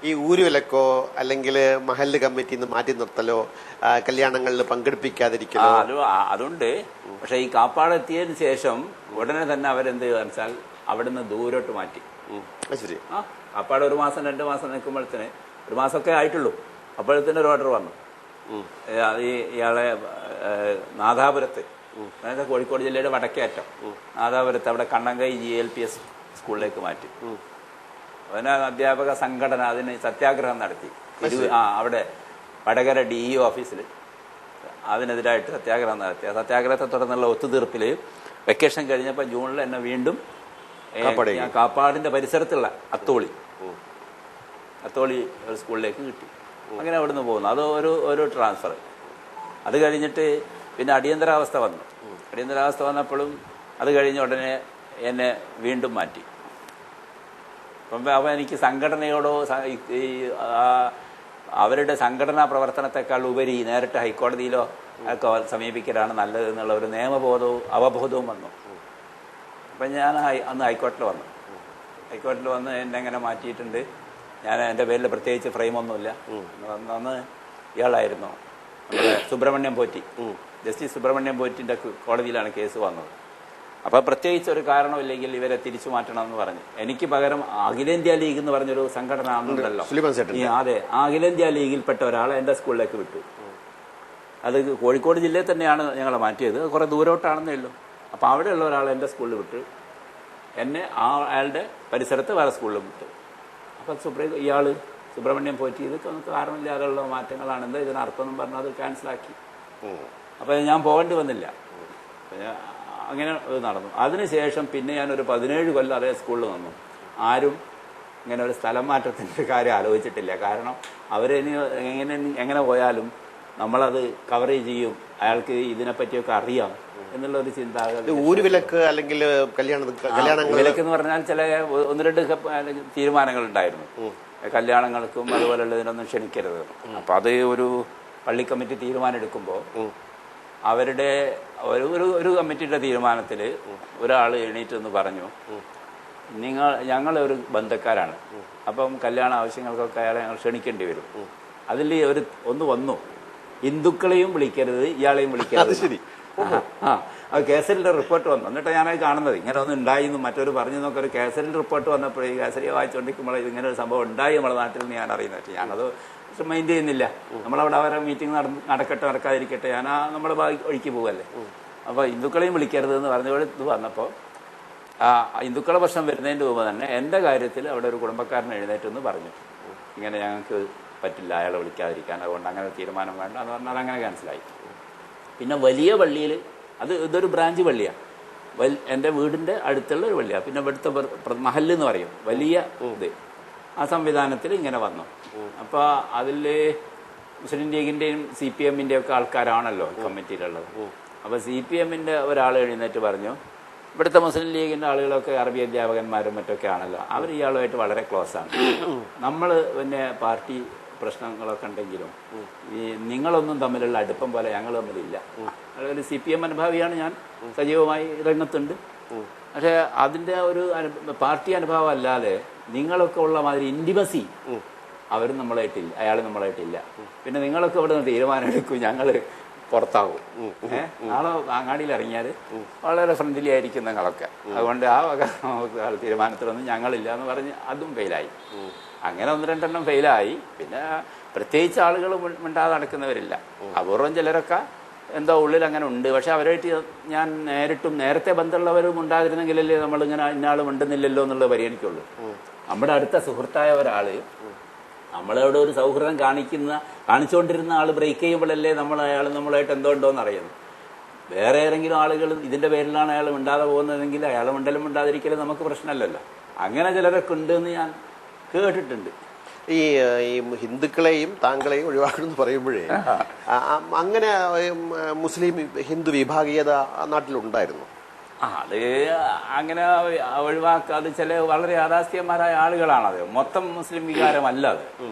ഈ ഊരുവിലക്കോ അല്ലെങ്കിൽ മഹല്ല് കമ്മിറ്റിന്ന് മാറ്റി നിർത്തലോ, കല്യാണങ്ങളിൽ പങ്കെടുപ്പിക്കാതിരിക്കലോ അതുണ്ട്. പക്ഷെ ഈ കാപ്പാടെത്തിയതിനു ശേഷം ഉടനെ തന്നെ അവരെന്ത് വെച്ചാൽ അവിടുന്ന് ദൂരോട്ട് മാറ്റി. ശരി. കാപ്പാട് 1 മാസം 2 മാസം നിൽക്കുമ്പോഴത്തേന്, 1 മാസമൊക്കെ ആയിട്ടുള്ളൂ, അപ്പോഴത്തേന് ഒരു ഓർഡർ വന്നു. ഇയാളെ നാദാപുരത്ത്, അതായത് കോഴിക്കോട് ജില്ലയുടെ വടക്കേറ്റം നാദാപുരത്ത്, അവിടെ കണ്ണങ്കൈ GLPS സ്കൂളിലേക്ക് മാറ്റി. അതിന് അധ്യാപക സംഘടന അതിന് സത്യാഗ്രഹം നടത്തി. അവിടെ വടകര DEO ഓഫീസിൽ അതിനെതിരായിട്ട് സത്യാഗ്രഹം നടത്തി. ആ സത്യാഗ്രഹത്തെ തുടർന്നുള്ള ഒത്തുതീർപ്പിൽ വെക്കേഷൻ കഴിഞ്ഞപ്പോൾ ജൂണിൽ എന്നെ വീണ്ടും കാപ്പാടിന്റെ പരിസരത്തുള്ള അത്തോളി ഒരു സ്കൂളിലേക്ക് കിട്ടി. അങ്ങനെ അവിടുന്ന് പോകുന്നു. അത് ഒരു ട്രാൻസ്ഫർ. അത് കഴിഞ്ഞിട്ട് പിന്നെ അടിയന്തരാവസ്ഥ വന്നു. അടിയന്തരാവസ്ഥ വന്നപ്പോഴും അത് കഴിഞ്ഞ ഉടനെ എന്നെ വീണ്ടും മാറ്റി. അപ്പം എനിക്ക് സംഘടനയോടോ അവരുടെ സംഘടനാ പ്രവർത്തനത്തെക്കാൾ ഉപരി നേരിട്ട് ഹൈക്കോടതിയിലോ ഒക്കെ സമീപിക്കലാണ് നല്ലത് എന്നുള്ള ഒരു നിയമബോധവും അവബോധവും വന്നു. അപ്പം ഞാൻ അന്ന് ഹൈക്കോടതിയിൽ വന്ന് എന്നെ എങ്ങനെ മാറ്റിയിട്ടുണ്ട്. ഞാൻ എൻ്റെ പേരിൽ പ്രത്യേകിച്ച് ഫ്രെയിമൊന്നുമില്ല. അന്ന് ഇയാളായിരുന്നു നമ്മുടെ സുബ്രഹ്മണ്യം പോറ്റി, ജസ്റ്റിസ് സുബ്രഹ്മണ്യം പോറ്റിൻ്റെ കോടതിയിലാണ് കേസ് വന്നത്. അപ്പോൾ പ്രത്യേകിച്ച് ഒരു കാരണമില്ലെങ്കിൽ ഇവരെ തിരിച്ചു മാറ്റണമെന്ന് പറഞ്ഞ് എനിക്ക് പകരം അഖിലേന്ത്യാ ലീഗ് എന്ന് പറഞ്ഞൊരു സംഘടന ആണെന്നുണ്ടല്ലോ. അതെ, അഖിലേന്ത്യാ ലീഗിൽപ്പെട്ട ഒരാളെ എൻ്റെ സ്കൂളിലേക്ക് വിട്ടു. അത് കോഴിക്കോട് ജില്ലയിൽ തന്നെയാണ് ഞങ്ങളെ മാറ്റിയത്, കുറെ ദൂരോട്ടാണെന്നേ ഉള്ളൂ. അപ്പോൾ അവിടെയുള്ള ഒരാളെ എൻ്റെ സ്കൂളിൽ വിട്ട് എന്നെ അയാളുടെ പരിസരത്ത് വേറെ സ്കൂളിൽ വിട്ടു. അപ്പം സുബ്രഹ്മണ്യം പോറ്റി ഇത് കാരണമില്ലാതെയുള്ള മാറ്റങ്ങളാണ്, എന്താ ഇതിനർത്ഥം എന്നും പറഞ്ഞാൽ അത് ക്യാൻസലാക്കി. അപ്പം ഞാൻ പോകേണ്ടി വന്നില്ല. അങ്ങനെ നടന്നു. അതിനുശേഷം പിന്നെ ഞാനൊരു 17 കൊല്ലം അതേ സ്കൂളിൽ നിന്നു. ആരും ഇങ്ങനെ ഒരു സ്ഥലം മാറ്റത്തിൻ്റെ കാര്യം ആലോചിച്ചിട്ടില്ല. കാരണം അവരിനി എങ്ങനെ പോയാലും നമ്മളത് കവറേജ് ചെയ്യും, അയാൾക്ക് ഇതിനെപ്പറ്റിയൊക്കെ അറിയാം എന്നുള്ള ഒരു ചിന്താഗതി. ഊരുവിലക്ക് അല്ലെങ്കിൽ വിലക്ക് എന്ന് പറഞ്ഞാൽ ചില 1-2 തീരുമാനങ്ങൾ ഉണ്ടായിരുന്നു. കല്യാണങ്ങൾക്കും അതുപോലുള്ളതിനൊന്നും ക്ഷണിക്കരുത്. അപ്പൊ അത് ഒരു പള്ളി കമ്മിറ്റി തീരുമാനം എടുക്കുമ്പോൾ അവരുടെ ഒരു കമ്മിറ്റിയുടെ തീരുമാനത്തിൽ ഒരാൾ എണീറ്റെന്ന് പറഞ്ഞു, ഞങ്ങളൊരു ബന്ധക്കാരാണ്, അപ്പം കല്യാണ ആവശ്യങ്ങൾക്കൊക്കെ അയാളെ ഞങ്ങൾ ക്ഷണിക്കേണ്ടി വരും. അതിൽ ഒന്ന് വന്നു, ഹിന്ദുക്കളെയും വിളിക്കരുത്, ഇയാളെയും വിളിക്കരുത്. ശരി. അത് കേസരിന്റെ റിപ്പോർട്ട് വന്നു. എന്നിട്ട് ഞാനത് കാണുന്നത് ഇങ്ങനെ ഒന്നും ഉണ്ടായിരുന്നു മറ്റൊരു പറഞ്ഞു നോക്കി ഒരു കേസരിന്റെ റിപ്പോർട്ട് വന്നപ്പോൾ ഈ കേസരി വായിച്ചുകൊണ്ടിരിക്കുമ്പോൾ ഇങ്ങനെ ഒരു സംഭവം ഉണ്ടായി നമ്മുടെ നാട്ടിൽ നിന്ന് ഞാൻ അറിയുന്നത്. ഞാനത് മൈൻഡ് ചെയ്യുന്നില്ല. നമ്മളവിടെ അവരെ മീറ്റിംഗ് നടക്കട്ടെ നടക്കാതിരിക്കട്ടെ, ഞാൻ നമ്മുടെ ഒഴുക്കി പോവല്ലേ. അപ്പോൾ ഹിന്ദുക്കളെയും വിളിക്കരുത് എന്ന് പറഞ്ഞ ഇത് വന്നപ്പോൾ ഹിന്ദുക്കളെ പ്രശ്നം വരുന്നതിൻ്റെ മുമ്പ് തന്നെ എൻ്റെ കാര്യത്തിൽ അവിടെ ഒരു കുടുംബക്കാരൻ എഴുന്നേറ്റെന്ന് പറഞ്ഞു, ഇങ്ങനെ ഞങ്ങൾക്ക് പറ്റില്ല അയാളെ വിളിക്കാതിരിക്കാൻ, അതുകൊണ്ട് അങ്ങനെ തീരുമാനം വേണ്ട എന്ന് പറഞ്ഞാൽ അങ്ങനെ ക്യാൻസലായി. പിന്നെ വലിയ പള്ളിയിൽ ഇതൊരു ബ്രാഞ്ച് പള്ളിയാണ്, എൻ്റെ വീടിൻ്റെ അടുത്തുള്ള ഒരു പള്ളിയാണ്. പിന്നെ ഇവിടുത്തെ മഹല്ല് എന്ന് പറയും, വലിയ ഇത്. ആ സംവിധാനത്തിൽ ഇങ്ങനെ വന്നു. അപ്പോൾ അതിൽ മുസ്ലിം ലീഗിൻ്റെയും CPM-ൻ്റെയും ഒക്കെ ആൾക്കാരാണല്ലോ കമ്മിറ്റിയിലുള്ളത്. അപ്പോൾ CPM-ൻ്റെ ഒരാൾ എഴുന്നേറ്റ് പറഞ്ഞു, ഇവിടുത്തെ മുസ്ലിം ലീഗിൻ്റെ ആളുകളൊക്കെ അറബി അധ്യാപകന്മാരും മറ്റൊക്കെ ആണല്ലോ, അവർ ഇയാളുമായിട്ട് വളരെ ക്ലോസ് ആണ്. നമ്മൾ പിന്നെ പാർട്ടി പ്രശ്നങ്ങളൊക്കെ ഉണ്ടെങ്കിലും ഈ നിങ്ങളൊന്നും തമ്മിലുള്ള അടുപ്പം പോലെ ഞങ്ങൾ തമ്മിലില്ല. ഒരു CPM അനുഭാവിയാണ് ഞാൻ, സജീവമായി രംഗത്തുണ്ട്. പക്ഷേ അതിൻ്റെ ഒരു പാർട്ടി അനുഭവം അല്ലാതെ നിങ്ങളൊക്കെ ഉള്ള മാതിരി ഇൻറ്റിമസി അവരും നമ്മളായിട്ടില്ല, അയാൾ നമ്മളായിട്ടില്ല. പിന്നെ നിങ്ങളൊക്കെ ഇവിടെ നിന്ന് തീരുമാനം എടുക്കും, ഞങ്ങൾ പുറത്താവും. നാളെ അങ്ങാടിയിൽ ഇറങ്ങിയാൽ വളരെ ഫ്രണ്ട്ലി ആയിരിക്കും നിങ്ങളൊക്കെ, അതുകൊണ്ട് ആ വക തീരുമാനത്തിലൊന്നും ഞങ്ങളില്ല എന്ന് പറഞ്ഞ് അതും ഫെയിലായി. അങ്ങനെ 1-2 ഫെയിലായി. പിന്നെ പ്രത്യേകിച്ച് ആളുകൾ മിണ്ടാതെ നടക്കുന്നവരില്ല, അപൂർവം ചിലരൊക്കെ എന്തോ ഉള്ളിൽ അങ്ങനെ ഉണ്ട്. പക്ഷെ അവരായിട്ട് ഞാൻ നേരത്തെ ബന്ധമുള്ളവരും ഉണ്ടാതിരുന്നെങ്കിലല്ലേ നമ്മളിങ്ങനെ ഇന്നാൾ മിണ്ടുന്നില്ലല്ലോ എന്നുള്ളത് പരിഗണിക്കുള്ളൂ. നമ്മുടെ അടുത്ത സുഹൃത്തായ ഒരാൾ നമ്മളവിടെ ഒരു സൗഹൃദം കാണിച്ചുകൊണ്ടിരുന്ന ആൾ ബ്രേക്ക് ചെയ്യുമ്പോഴല്ലേ അയാൾ നമ്മളായിട്ട് എന്തോ ഉണ്ടോയെന്ന് അറിയുന്നത്. വേറെ ഏതെങ്കിലും ആളുകൾ ഇതിന്റെ പേരിലാണ് അയാൾ മിണ്ടാതെ പോകുന്നതെങ്കിൽ അയാൾ മിണ്ടാതിരിക്കലും നമുക്ക് പ്രശ്നമല്ലല്ലോ. അങ്ങനെ ചിലരൊക്കെ ഉണ്ടെന്ന് ഞാൻ കേട്ടിട്ടുണ്ട്. ഈ ഹിന്ദുക്കളെയും താങ്കളെയും ഒഴിവാക്കണമെന്ന് പറയുമ്പോഴേ അങ്ങനെ മുസ്ലിം ഹിന്ദു വിഭാഗീയത നാട്ടിലുണ്ടായിരുന്നു. അത് അങ്ങനെ ഒഴിവാക്കാതെ ചില വളരെ യാഥാസ്ഥ്യന്മാരായ ആളുകളാണത്. മൊത്തം മുസ്ലിം വികാരമല്ല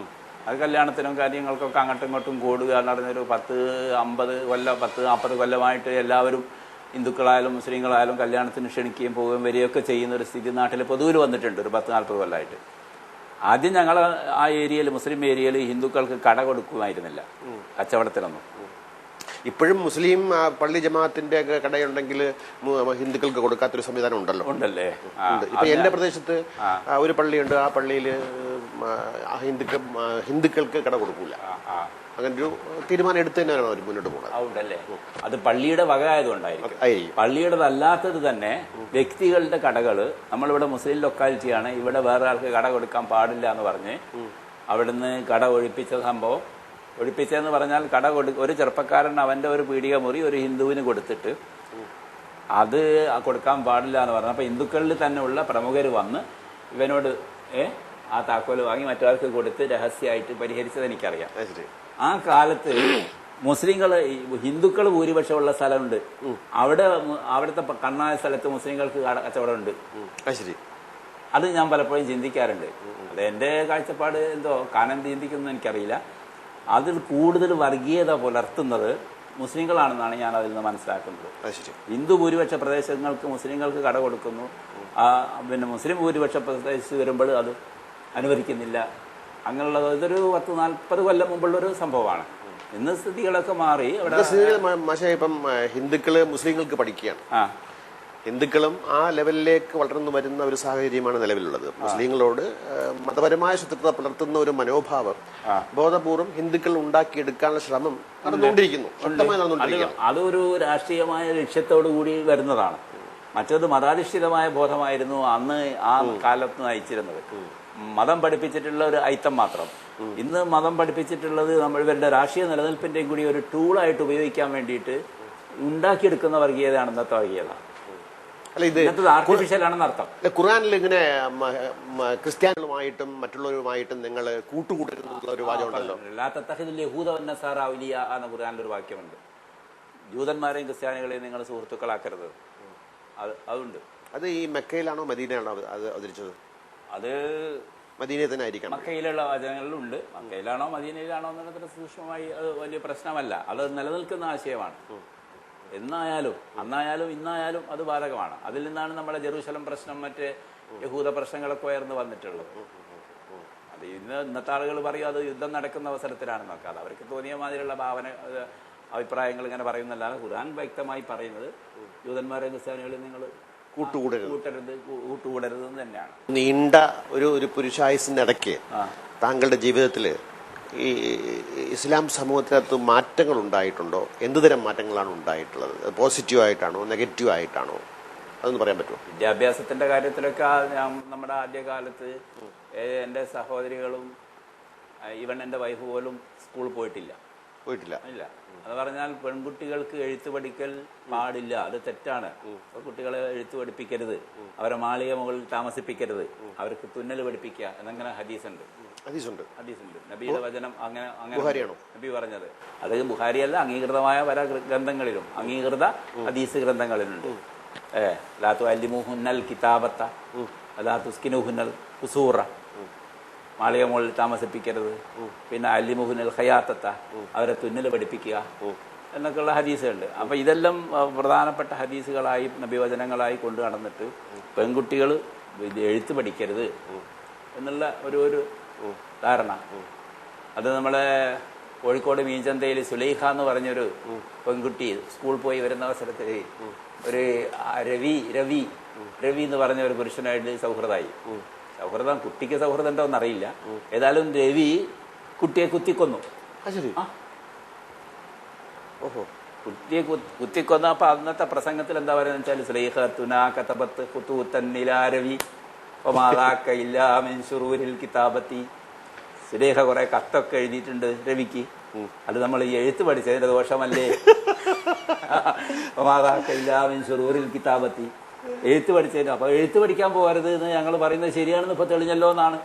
അത് കല്യാണത്തിനും കാര്യങ്ങൾക്കൊക്കെ അങ്ങോട്ടും ഇങ്ങോട്ടും കൂടുക എന്ന് പറഞ്ഞൊരു 10-40 കൊല്ലമായിട്ട് എല്ലാവരും ഹിന്ദുക്കളായാലും മുസ്ലിങ്ങളായാലും കല്യാണത്തിന് ക്ഷണിക്കുകയും പോവുകയും വരികയൊക്കെ ചെയ്യുന്ന ഒരു സ്ഥിതി നാട്ടിൽ പൊതുവിൽ വന്നിട്ടുണ്ട് ഒരു 10-40 കൊല്ലമായിട്ട്. ആദ്യം ഞങ്ങൾ ആ ഏരിയയിൽ, മുസ്ലിം ഏരിയയിൽ ഹിന്ദുക്കൾക്ക് കട കൊടുക്കുമായിരുന്നില്ല, കച്ചവടത്തിനൊന്നും. ഇപ്പോഴും മുസ്ലിം പള്ളി ജമാഅത്തിന്റെ ഹിന്ദുക്കൾക്ക് കൊടുക്കാത്തൊരു സംവിധാനം ഉണ്ടല്ലേ? ഇപ്പൊ എന്റെ പ്രദേശത്ത് ഒരു പള്ളിയുണ്ട്, ആ പള്ളിയിൽ ഹിന്ദുക്കൾക്ക് കട കൊടുക്കൂല. അങ്ങനെ ഒരു തീരുമാനം എടുത്ത് തന്നെയാണ് അവർ മുന്നോട്ട് പോകുന്നത്. അത് പള്ളിയുടെ വക ആയതുകൊണ്ടായിരിക്കും. പള്ളിയുടേതല്ലാത്തത് തന്നെ വ്യക്തികളുടെ കടകള്, നമ്മളിവിടെ മുസ്ലിം ലൊക്കാലിറ്റിയാണ്, ഇവിടെ വേറെ ആൾക്ക് കട കൊടുക്കാൻ പാടില്ല എന്ന് പറഞ്ഞ് അവിടുന്ന് കട ഒഴിപ്പിച്ച സംഭവം. ഒഴിപ്പിച്ചെന്ന് പറഞ്ഞാൽ ഒരു ചെറുപ്പക്കാരൻ അവന്റെ ഒരു പീടിക മുറി ഒരു ഹിന്ദുവിന് കൊടുത്തിട്ട് അത് കൊടുക്കാൻ പാടില്ല എന്ന് പറഞ്ഞു. അപ്പൊ ഹിന്ദുക്കളിൽ തന്നെ ഉള്ള പ്രമുഖർ വന്ന് ഇവനോട് ആ താക്കോല് വാങ്ങി മറ്റൊരാൾക്ക് കൊടുത്ത് രഹസ്യമായിട്ട് പരിഹരിച്ചത് എനിക്കറിയാം. ആ കാലത്ത് മുസ്ലിങ്ങള് ഹിന്ദുക്കൾ ഭൂരിപക്ഷമുള്ള സ്ഥലമുണ്ട്, അവിടുത്തെ കണ്ണായ സ്ഥലത്ത് മുസ്ലിങ്ങൾക്ക് കച്ചവടമുണ്ട്. അത് ഞാൻ പലപ്പോഴും ചിന്തിക്കാറുണ്ട്. അത് എന്റെ കാഴ്ചപ്പാട് എന്തോ കാനെന്ത് ചിന്തിക്കുന്നു എനിക്കറിയില്ല. അതിൽ കൂടുതൽ വർഗീയത പുലർത്തുന്നത് മുസ്ലിങ്ങളാണെന്നാണ് ഞാൻ അതിൽ നിന്ന് മനസ്സിലാക്കുന്നത്. ഹിന്ദു ഭൂരിപക്ഷ പ്രദേശങ്ങൾക്ക് മുസ്ലിങ്ങൾക്ക് കട കൊടുക്കുന്നു, പിന്നെ മുസ്ലിം ഭൂരിപക്ഷ പ്രദേശത്ത് വരുമ്പോൾ അത് അനുവദിക്കുന്നില്ല. അങ്ങനെയുള്ളത് ഇതൊരു 10-40 കൊല്ലം മുമ്പുള്ള ഒരു സംഭവമാണ്. ഇന്ന് സ്ഥിതികളൊക്കെ മാറി. ഇപ്പം ഹിന്ദുക്കള് മുസ്ലിങ്ങൾക്ക് പഠിക്കുകയാണ്, ഹിന്ദുക്കളും ആ ലെവലിലേക്ക് വളർന്നു വരുന്ന ഒരു സാഹചര്യമാണ് നിലവിലുള്ളത്. മുസ്ലിങ്ങളോട് മതപരമായ ശത്രുത പുലർത്തുന്ന ഒരു മനോഭാവം ബോധപൂർവം ഹിന്ദുക്കൾ ഉണ്ടാക്കിയെടുക്കാനുള്ള ശ്രമം നടന്നുകൊണ്ടിരിക്കുന്നു. അതൊരു രാഷ്ട്രീയമായ ലക്ഷ്യത്തോടു കൂടി വരുന്നതാണ്. മറ്റത് മതാധിഷ്ഠിതമായ ബോധമായിരുന്നു അന്ന് ആ കാലത്ത് നയിച്ചിരുന്നത്. മതം പഠിപ്പിച്ചിട്ടുള്ള ഒരു ഐത്തം മാത്രം. ഇന്ന് മതം പഠിപ്പിച്ചിട്ടുള്ളത് ഇവരുടെ രാഷ്ട്രീയ നിലനിൽപ്പിന്റെയും കൂടി ഒരു ടൂളായിട്ട് ഉപയോഗിക്കാൻ വേണ്ടിയിട്ട് ഉണ്ടാക്കിയെടുക്കുന്ന വർഗീയതയാണ് ഇന്നത്തെ വർഗീയത. ആർട്ടിഫിഷ്യലാണെന്നർത്ഥം. ഖുർആനിൽ ഇങ്ങനെ ക്രിസ്ത്യാനികളുമായിട്ടും മറ്റുള്ളവരുമായിട്ടും നിങ്ങൾ കൂട്ടുകൂട്ടരുന്നുള്ള ഒരു വാചകമുണ്ടല്ലോ. എന്ന ഖുർആനിലൊരു വാക്യമുണ്ട്. ജൂതന്മാരെയും ക്രിസ്ത്യാനികളെയും നിങ്ങൾ സുഹൃത്തുക്കളാക്കരുത്. അതുണ്ട്. അത് ഈ മക്കയിലാണോ മദീനയാണോ അത് അവതരിച്ചത്? അത് മദീനയിൽ തന്നെ ആയിരിക്കാം. മക്കയിലുള്ള വചനങ്ങളിലുണ്ട്. മക്കയിലാണോ മദീനയിലാണോ എന്നുള്ളത് സൂക്ഷ്മമായി അത് വലിയ പ്രശ്നമല്ല. അത് നിലനിൽക്കുന്ന ആശയമാണ്. എന്നായാലും അന്നായാലും ഇന്നായാലും അത് ബാധകമാണ്. അതിൽ നിന്നാണ് നമ്മുടെ ജെറൂസലം പ്രശ്നം, മറ്റേ യഹൂദ പ്രശ്നങ്ങളൊക്കെ ഉയർന്നു വന്നിട്ടുള്ളത്. അത് ഇന്നത്തെ ആളുകൾ പറയും അത് യുദ്ധം നടക്കുന്ന അവസരത്തിലാണെന്നൊക്കെ. അത് അവർക്ക് തോന്നിയ മാതിരിയുള്ള അഭിപ്രായങ്ങൾ ഇങ്ങനെ പറയുന്നല്ലാതെ ഖുർആൻ വ്യക്തമായി പറയുന്നത് ജൂതന്മാരെ ക്രിസ്ത്യാനികളെ നിങ്ങൾ കൂട്ടുകൂടരുത് എന്ന് തന്നെയാണ്. നീണ്ട ഒരു പുരുഷായുസിന്റെ ഇടയ്ക്ക് താങ്കളുടെ ജീവിതത്തിൽ ഈ ഇസ്ലാം സമൂഹത്തിനകത്ത് മാറ്റങ്ങൾ ഉണ്ടായിട്ടുണ്ടോ? എന്തുതരം മാറ്റങ്ങളാണ് ഉണ്ടായിട്ടുള്ളത്? പോസിറ്റീവ് ആയിട്ടാണോ നെഗറ്റീവ് ആയിട്ടാണോ? അതൊന്ന് പറയാൻ പറ്റുമോ? വിദ്യാഭ്യാസത്തിന്റെ കാര്യത്തിലൊക്കെ നമ്മുടെ ആദ്യകാലത്ത് എൻ്റെ സഹോദരികളും ഈവൻ എൻ്റെ വൈഫ് പോലും സ്കൂളിൽ പോയിട്ടില്ല. ഇല്ല. അത് പറഞ്ഞാൽ പെൺകുട്ടികൾക്ക് എഴുത്ത് പഠിക്കൽ പാടില്ല, അത് തെറ്റാണ്. കുട്ടികളെ എഴുത്ത് പഠിപ്പിക്കരുത്, അവരെ മാളിക മുകളിൽ താമസിപ്പിക്കരുത്, അവർക്ക് തുന്നൽ പഠിപ്പിക്കുക എന്നങ്ങനെ ഹദീസുണ്ട്. നബിയുടെ വചനം അങ്ങനെ നബി പറഞ്ഞത്. അത് ബുഖാരിയല്ല, അംഗീകൃതമായ പല ഗ്രന്ഥങ്ങളിലും, അംഗീകൃത ഹദീസ് ഗ്രന്ഥങ്ങളിലുണ്ട്. ലാ തുഅല്ലിമൂഹുന്നൽ കിതാബത്ത വലാ തുസ്കിനൂഹുന്നൽ ഖുസൂറ, മാളിക മുകളിൽ താമസിപ്പിക്കരുത്. പിന്നെ അല്ലിമുഹുനൽ ഖയാത്തത്ത, അവരെ തുന്നൽ പഠിപ്പിക്കുക എന്നൊക്കെയുള്ള ഹദീസുകളുണ്ട്. അപ്പൊ ഇതെല്ലാം പ്രധാനപ്പെട്ട ഹദീസുകളായി നബിവചനങ്ങളായി കൊണ്ടു നടന്നിട്ട് പെൺകുട്ടികൾ എഴുത്ത് പഠിക്കരുത് എന്നുള്ള ഒരു ധാരണ. അത് നമ്മളെ കോഴിക്കോട് മീൻചന്തയിൽ സുലൈഖ എന്ന് പറഞ്ഞൊരു പെൺകുട്ടി സ്കൂൾ പോയി വരുന്ന അവസരത്തിൽ ഒരു രവി എന്ന് പറഞ്ഞ ഒരു പുരുഷനായിട്ട് സൗഹൃദമായി. സൗഹൃദം, കുട്ടിക്ക് സൗഹൃദം ഉണ്ടോ എന്നറിയില്ല. ഏതായാലും രവി കുട്ടിയെ കുത്തിക്കൊന്നു. കുട്ടിയെ കുത്തിക്കൊന്നു. അപ്പൊ അന്നത്തെ പ്രസംഗത്തിൽ എന്താ പറയുക വെച്ചാൽ സുലേഖ കുറെ കത്തൊക്കെ എഴുതിയിട്ടുണ്ട് രവിക്ക്. അത് നമ്മൾ ഈ എഴുത്ത് പഠിച്ചതിന്റെ ദോഷമല്ലേ? കിതാബത്തി, എഴുത്ത് പഠിച്ചതിന്. അപ്പൊ എഴുത്ത് പഠിക്കാൻ പോകരുത് എന്ന് ഞങ്ങൾ പറയുന്നത് ശരിയാണെന്ന് ഇപ്പൊ തെളിഞ്ഞല്ലോ എന്നാണ്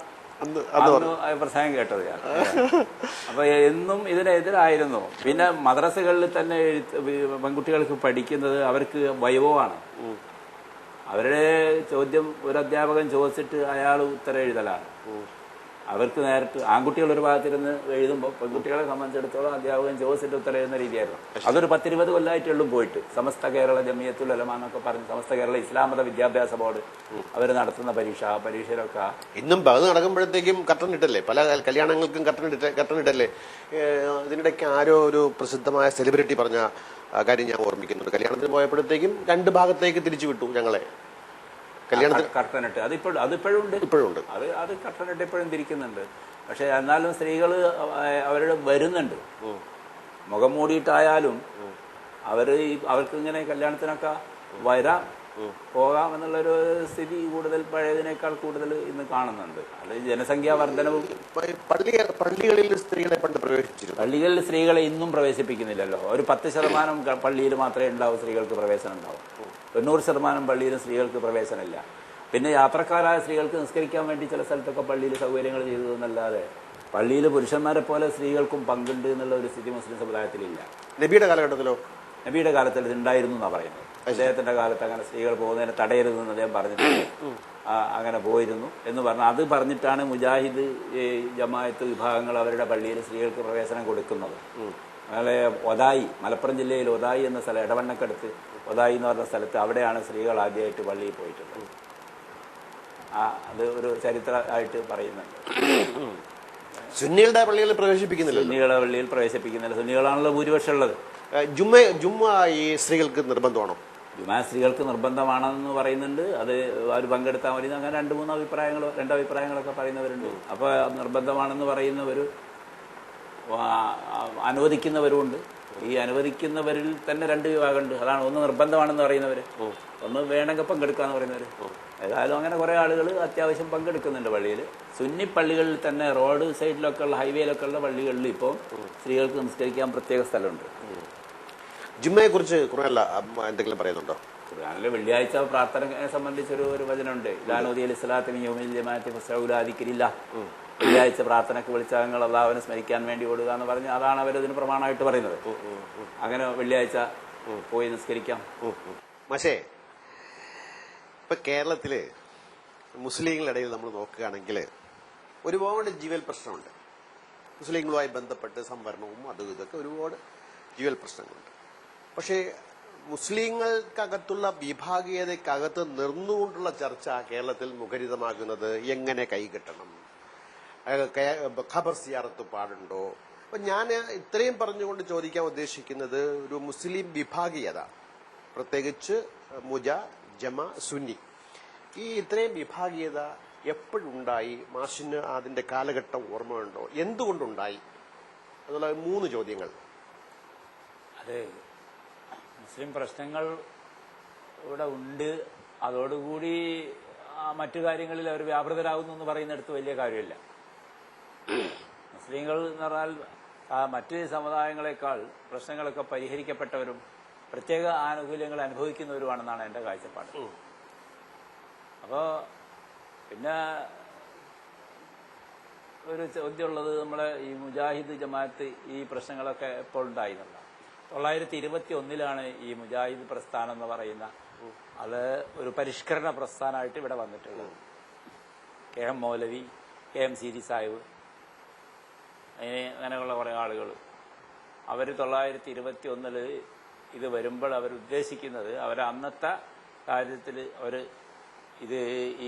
പ്രസംഗം കേട്ടത് ഞാൻ. അപ്പൊ എന്നും ഇതിനെതിരായിരുന്നു. പിന്നെ മദ്രസകളിൽ തന്നെ പെൺകുട്ടികൾക്ക് പഠിക്കുന്നത് അവർക്ക് വൈഭവമാണ്. അവരുടെ ചോദ്യം ഒരു അധ്യാപകൻ ചോദിച്ചിട്ട് അയാൾ ഉത്തരം എഴുതലാണ്. അവർക്ക് നേരിട്ട് ആൺകുട്ടികൾ ഒരു ഭാഗത്തിരുന്ന് എഴുതുമ്പോൾ പെൺകുട്ടികളെ സംബന്ധിച്ചിടത്തോളം അധ്യാപകൻ ചോദിച്ചിട്ട് ഉത്തരം എഴുതുന്ന രീതിയായിരുന്നു. അതൊരു 10-20 കൊല്ലമായിട്ടുള്ളും പോയിട്ട്. സമസ്ത കേരള ജമിയത്തുൽ ഉലമ എന്നൊക്കെ പറഞ്ഞ് സമസ്ത കേരള ഇസ്ലാമത വിദ്യാഭ്യാസ ബോർഡ് അവർ നടത്തുന്ന പരീക്ഷയിലൊക്കെ ഇന്നും അത് നടക്കുമ്പോഴത്തേക്കും കട്ടനിട്ടല്ലേ, പല കല്യാണങ്ങൾക്കും കട്ടനിട്ടല്ലേ. ഇതിനിടയ്ക്ക് ആരോ ഒരു പ്രസിദ്ധമായ സെലിബ്രിറ്റി പറഞ്ഞ കാര്യം ഞാൻ ഓർമ്മിക്കുന്നുണ്ട്. കല്യാണത്തിന് പോയപ്പോഴത്തേക്കും 2 ഭാഗത്തേക്ക് തിരിച്ചു വിട്ടു ഞങ്ങളെ. കട്ടനിട്ട് അതിപ്പോഴും ഉണ്ട്. അത് കട്ടനിട്ട് ഇപ്പോഴും തിരിക്കുന്നുണ്ട്. പക്ഷെ എന്നാലും സ്ത്രീകൾ അവരുടെ വരുന്നുണ്ട്. മുഖം മൂടിയിട്ടായാലും അവർക്ക് ഇങ്ങനെ കല്യാണത്തിനൊക്കെ വരാം, പോകാം എന്നുള്ളൊരു സ്ഥിതി കൂടുതൽ പഴയതിനേക്കാൾ കൂടുതൽ ഇന്ന് കാണുന്നുണ്ട്. അത് ജനസംഖ്യാ വർധനവും. പള്ളികളിൽ സ്ത്രീകളെ പണ്ട് പ്രവേശിച്ചിരുന്നു. പള്ളികളിൽ സ്ത്രീകളെ ഇന്നും പ്രവേശിപ്പിക്കുന്നില്ലല്ലോ. ഒരു 10% പള്ളിയിൽ മാത്രമേ ഉണ്ടാവും സ്ത്രീകൾക്ക് പ്രവേശനം ഉണ്ടാവും. 90% പള്ളിയിൽ സ്ത്രീകൾക്ക് പ്രവേശനമില്ല. പിന്നെ യാത്രക്കാരായ സ്ത്രീകൾക്ക് നിസ്കരിക്കാൻ വേണ്ടി ചില സ്ഥലത്തൊക്കെ പള്ളിയിൽ സൗകര്യങ്ങൾ ചെയ്തു എന്നല്ലാതെ പള്ളിയിൽ പുരുഷന്മാരെ പോലെ സ്ത്രീകൾക്കും പങ്കുണ്ട് എന്നുള്ള ഒരു സ്ഥിതി മുസ്ലിം സമുദായത്തിലില്ല. നബിയുടെ കാലഘട്ടത്തിലോ? നബിയുടെ കാലത്തിൽ ഇത് ഉണ്ടായിരുന്നു എന്നാണ് പറയുന്നത്. അദ്ദേഹത്തിന്റെ കാലത്ത് അങ്ങനെ സ്ത്രീകൾ പോകുന്നതിനെ തടയരുതെന്ന് അദ്ദേഹം പറഞ്ഞിട്ടുണ്ട്. അങ്ങനെ പോയിരുന്നു എന്ന് പറഞ്ഞു. അത് പറഞ്ഞിട്ടാണ് മുജാഹിദ് ജമാഅത്ത് വിഭാഗങ്ങൾ അവരുടെ പള്ളിയിൽ സ്ത്രീകൾക്ക് പ്രവേശനം കൊടുക്കുന്നത്. അങ്ങനെ ഒതായി, മലപ്പുറം ജില്ലയിൽ ഒതായി എന്ന സ്ഥലം, ഇടവണ്ണക്കടുത്ത് ഒതായി എന്ന് പറഞ്ഞ സ്ഥലത്ത്, അവിടെയാണ് സ്ത്രീകൾ ആദ്യമായിട്ട് പള്ളിയിൽ പോയിട്ടുള്ളത്. അത് ഒരു ചരിത്രമായിട്ട് പറയുന്നുണ്ട്. സുന്നികളുടെ പള്ളികളിൽ പ്രവേശിപ്പിക്കുന്നില്ല. സുന്നികളുടെ പള്ളിയിൽ പ്രവേശിപ്പിക്കുന്നില്ല. സുന്നികളാണല്ലോ ഭൂരിപക്ഷം ഉള്ളത്. ജുമ്മ ഈ സ്ത്രീകൾക്ക് നിർബന്ധമാണോ? ജുമാ സ്ത്രീകൾക്ക് നിർബന്ധമാണെന്ന് പറയുന്നുണ്ട്. അത് അവർ പങ്കെടുത്താൽ മതി അങ്ങനെ 2 അഭിപ്രായങ്ങളൊക്കെ പറയുന്നവരുണ്ട്. അപ്പൊ നിർബന്ധമാണെന്ന് പറയുന്നവർ, അനുവദിക്കുന്നവരുമുണ്ട്. ഈ അനുവദിക്കുന്നവരിൽ തന്നെ 2 വിഭാഗമുണ്ട്. അതാണ്, ഒന്ന് നിർബന്ധമാണെന്ന് പറയുന്നവര്, ഒന്ന് വേണമെങ്കിൽ പങ്കെടുക്കാന്ന് പറയുന്നവര്. ഏതായാലും അങ്ങനെ കുറെ ആളുകൾ അത്യാവശ്യം പങ്കെടുക്കുന്നുണ്ട് പള്ളിയിൽ. സുന്നി പള്ളികളിൽ തന്നെ റോഡ് സൈഡിലൊക്കെ ഉള്ള, ഹൈവേയിലൊക്കെ ഉള്ള പള്ളികളിൽ ഇപ്പോൾ സ്ത്രീകൾക്ക് നിസ്കരിക്കാൻ പ്രത്യേക സ്ഥലമുണ്ട്. ജുമ്മയെ കുറിച്ച് ഖുർആനിൽ എന്തെങ്കിലും പറയുന്നുണ്ടോ? ഖുർആനിൽ വെള്ളിയാഴ്ച പ്രാർത്ഥനയെ സംബന്ധിച്ചൊരു വചനമുണ്ട്. ഇലാനുദിയൽ ഇസ്ലാത്തിന് യൗമിൽ ജമാഅത്തി ഫസ്അഉലാദിക്രില്ല. വെള്ളിയാഴ്ച പ്രാർത്ഥനയ്ക്ക് വിളിച്ചാൽ നിങ്ങൾ അല്ലാഹുവിനെ സ്മരിക്കാൻ വേണ്ടി ഓടുക എന്ന് പറഞ്ഞ് അതാണ് അവരതിന് പ്രമാണമായിട്ട് പറയുന്നത്. അങ്ങനെ വെള്ളിയാഴ്ച പോയി നിസ്കരിക്കാം. പക്ഷേ ഇപ്പൊ കേരളത്തില് മുസ്ലിങ്ങളുടെ ഇടയിൽ നമ്മൾ നോക്കുകയാണെങ്കിൽ ഒരുപാട് ജീവൽ പ്രശ്നമുണ്ട്. മുസ്ലിങ്ങളുമായി ബന്ധപ്പെട്ട് സംവരണവും അതും ഇതൊക്കെ ഒരുപാട് ജീവൽ പ്രശ്നങ്ങളുണ്ട്. പക്ഷേ മുസ്ലിങ്ങൾക്കകത്തുള്ള വിഭാഗീയതയ്ക്കകത്ത് നിർന്നുകൊണ്ടുള്ള ചർച്ച കേരളത്തിൽ മുഖരിതമാകുന്നത് എങ്ങനെ കൈകെട്ടണം, ഖബർ സിയാറത്ത് പാടുണ്ടോ? അപ്പൊ ഞാൻ ഇത്രയും പറഞ്ഞുകൊണ്ട് ചോദിക്കാൻ ഉദ്ദേശിക്കുന്നത്, ഒരു മുസ്ലിം വിഭാഗീയത, പ്രത്യേകിച്ച് മുജ, ജമ, സുന്നി, ഈ ഇത്രയും വിഭാഗീയത എപ്പോഴുണ്ടായി? മാഷിന് അതിന്റെ കാലഘട്ടം ഓർമ്മയുണ്ടോ? എന്തുകൊണ്ടുണ്ടായി? എന്നുള്ള 3 ചോദ്യങ്ങൾ. അത് മുസ്ലിം പ്രശ്നങ്ങൾ ഇവിടെ ഉണ്ട്, അതോടുകൂടി മറ്റു കാര്യങ്ങളിൽ അവർ വ്യാപൃതരാകുന്നു എന്ന് പറയുന്നിടത്ത് വലിയ കാര്യമില്ല. മുസ്ലിങ്ങൾ എന്ന് പറഞ്ഞാൽ മറ്റ് സമുദായങ്ങളെക്കാൾ പ്രശ്നങ്ങളൊക്കെ പരിഹരിക്കപ്പെട്ടവരും പ്രത്യേക ആനുകൂല്യങ്ങൾ അനുഭവിക്കുന്നവരുമാണെന്നാണ് എൻ്റെ കാഴ്ചപ്പാട്. അപ്പോൾ പിന്നെ ഒരു ചോദ്യമുള്ളത്, നമ്മളെ ഈ മുജാഹിദ് ജമാഅത്ത് ഈ പ്രശ്നങ്ങളൊക്കെ എപ്പോൾ ഉണ്ടായി എന്നുള്ള 921 ഈ മുജാഹിദ് പ്രസ്ഥാനം എന്ന് പറയുന്ന അത് ഒരു പരിഷ്കരണ പ്രസ്ഥാനമായിട്ട് ഇവിടെ വന്നിട്ടുള്ളത്. KM മൗലവി, KM സീരി സാഹിബ്, അങ്ങനെയുള്ള കുറേ ആളുകൾ അവർ 921 ഇത് വരുമ്പോൾ അവരുദ്ദേശിക്കുന്നത്, അന്നത്തെ കാര്യത്തിൽ അവർ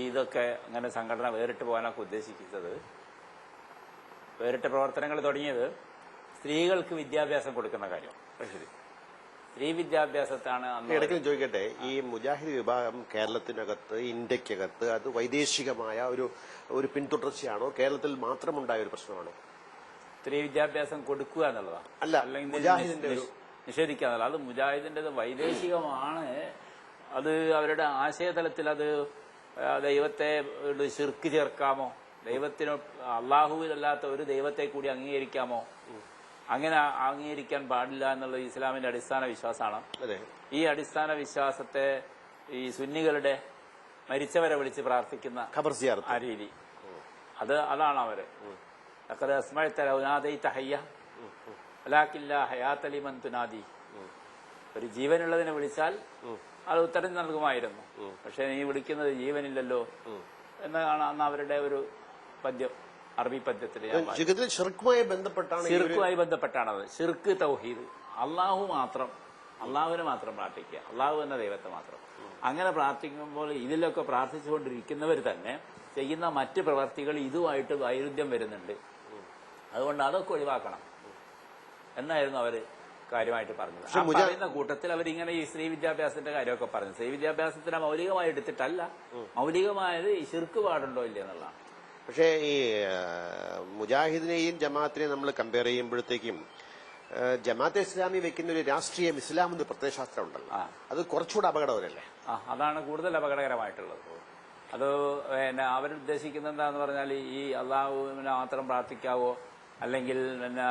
ഇതൊക്കെ അങ്ങനെ സംഘടന വേറിട്ട് പോകാനൊക്കെ ഉദ്ദേശിക്കുന്നത്, വേറിട്ട പ്രവർത്തനങ്ങൾ തുടങ്ങിയത് സ്ത്രീകൾക്ക് വിദ്യാഭ്യാസം കൊടുക്കുന്ന കാര്യം. ശരി, സ്ത്രീ വിദ്യാഭ്യാസത്താണ്. ഇടയ്ക്ക് ചോദിക്കട്ടെ, ഈ മുജാഹിദ് വിഭാഗം കേരളത്തിനകത്ത്, ഇന്ത്യക്കകത്ത് അത് വൈദേശികമായ ഒരു പിന്തുടർച്ചയാണോ, കേരളത്തിൽ മാത്രമുണ്ടായ ഒരു പ്രശ്നമാണോ? സ്ത്രീ വിദ്യാഭ്യാസം കൊടുക്കുക എന്നുള്ളതാണ്, അല്ല മുജാഹിദിന്റെ നിഷേധിക്കുക എന്നുള്ളത്. അത് മുജാഹിദിന്റേത് വൈദേശികമാണ്. അത് അവരുടെ ആശയതലത്തിൽ അത് ദൈവത്തെ ശിർക്ക് ചേർക്കാമോ, ദൈവത്തിന് അള്ളാഹുവിലല്ലാത്ത ഒരു ദൈവത്തെ കൂടി അംഗീകരിക്കാമോ, അങ്ങനെ അംഗീകരിക്കാൻ പാടില്ല എന്നുള്ള ഇസ്ലാമിന്റെ അടിസ്ഥാന വിശ്വാസമാണ്. ഈ അടിസ്ഥാന വിശ്വാസത്തെ ഈ സുന്നികളുടെ മരിച്ചവരെ വിളിച്ച് പ്രാർത്ഥിക്കുന്ന ആ രീതി, അതാണ് അവര്. ഒരു ജീവനുള്ളതിനെ വിളിച്ചാൽ അത് ഉത്തരം നൽകുമായിരുന്നു, പക്ഷെ നീ വിളിക്കുന്നത് ജീവനില്ലല്ലോ എന്നാണ് അന്ന് അവരുടെ ഒരു പദ്യം, അറബി പദ്യത്തിൽ. ഷിർക്കുമായി ബന്ധപ്പെട്ടാണത്. ഷിർക്ക് തൗഹീദ്, അള്ളാഹുവിനെ മാത്രം പ്രാർത്ഥിക്കുക, അള്ളാഹു എന്ന ദൈവത്തെ മാത്രം. അങ്ങനെ പ്രാർത്ഥിക്കുമ്പോൾ ഇതിലൊക്കെ പ്രാർത്ഥിച്ചുകൊണ്ടിരിക്കുന്നവർ തന്നെ ചെയ്യുന്ന മറ്റ് പ്രവർത്തികൾ ഇതുമായിട്ട് വൈരുദ്ധ്യം വരുന്നുണ്ട്. അതുകൊണ്ട് അതൊക്കെ ഒഴിവാക്കണം എന്നായിരുന്നു അവര് കാര്യമായിട്ട് പറഞ്ഞത്. പറയുന്ന കൂട്ടത്തിൽ അവരിങ്ങനെ ഈ സ്ത്രീ വിദ്യാഭ്യാസത്തിന്റെ കാര്യമൊക്കെ പറഞ്ഞു. സ്ത്രീ വിദ്യാഭ്യാസത്തിനെ മൗലികമായി എടുത്തിട്ടല്ല, മൗലികമായത് ഈ ശിർക്ക് പാടുണ്ടോ ഇല്ല എന്നുള്ളതാണ്. പക്ഷേ ഈ മുജാഹിദിനെയും ജമാഅത്തിനെയും നമ്മൾ കമ്പയർ ചെയ്യുമ്പോഴത്തേക്കും ജമാഅത്തെ ഇസ്ലാമി വെക്കുന്ന ഒരു രാഷ്ട്രീയം, ഇസ്ലാം എന്ന് പ്രത്യയശാസ്ത്രം ഉണ്ടല്ലോ, അത് കുറച്ചുകൂടെ അപകടകരമല്ലേ? അതാണ് കൂടുതൽ അപകടകരമായിട്ടുള്ളത്. അത് പിന്നെ അവരുദ്ദേശിക്കുന്നത് എന്താന്ന് പറഞ്ഞാൽ, ഈ അള്ളാഹുവിനെ മാത്രം പ്രാർത്ഥിക്കാവോ, അല്ലെങ്കിൽ പിന്നെ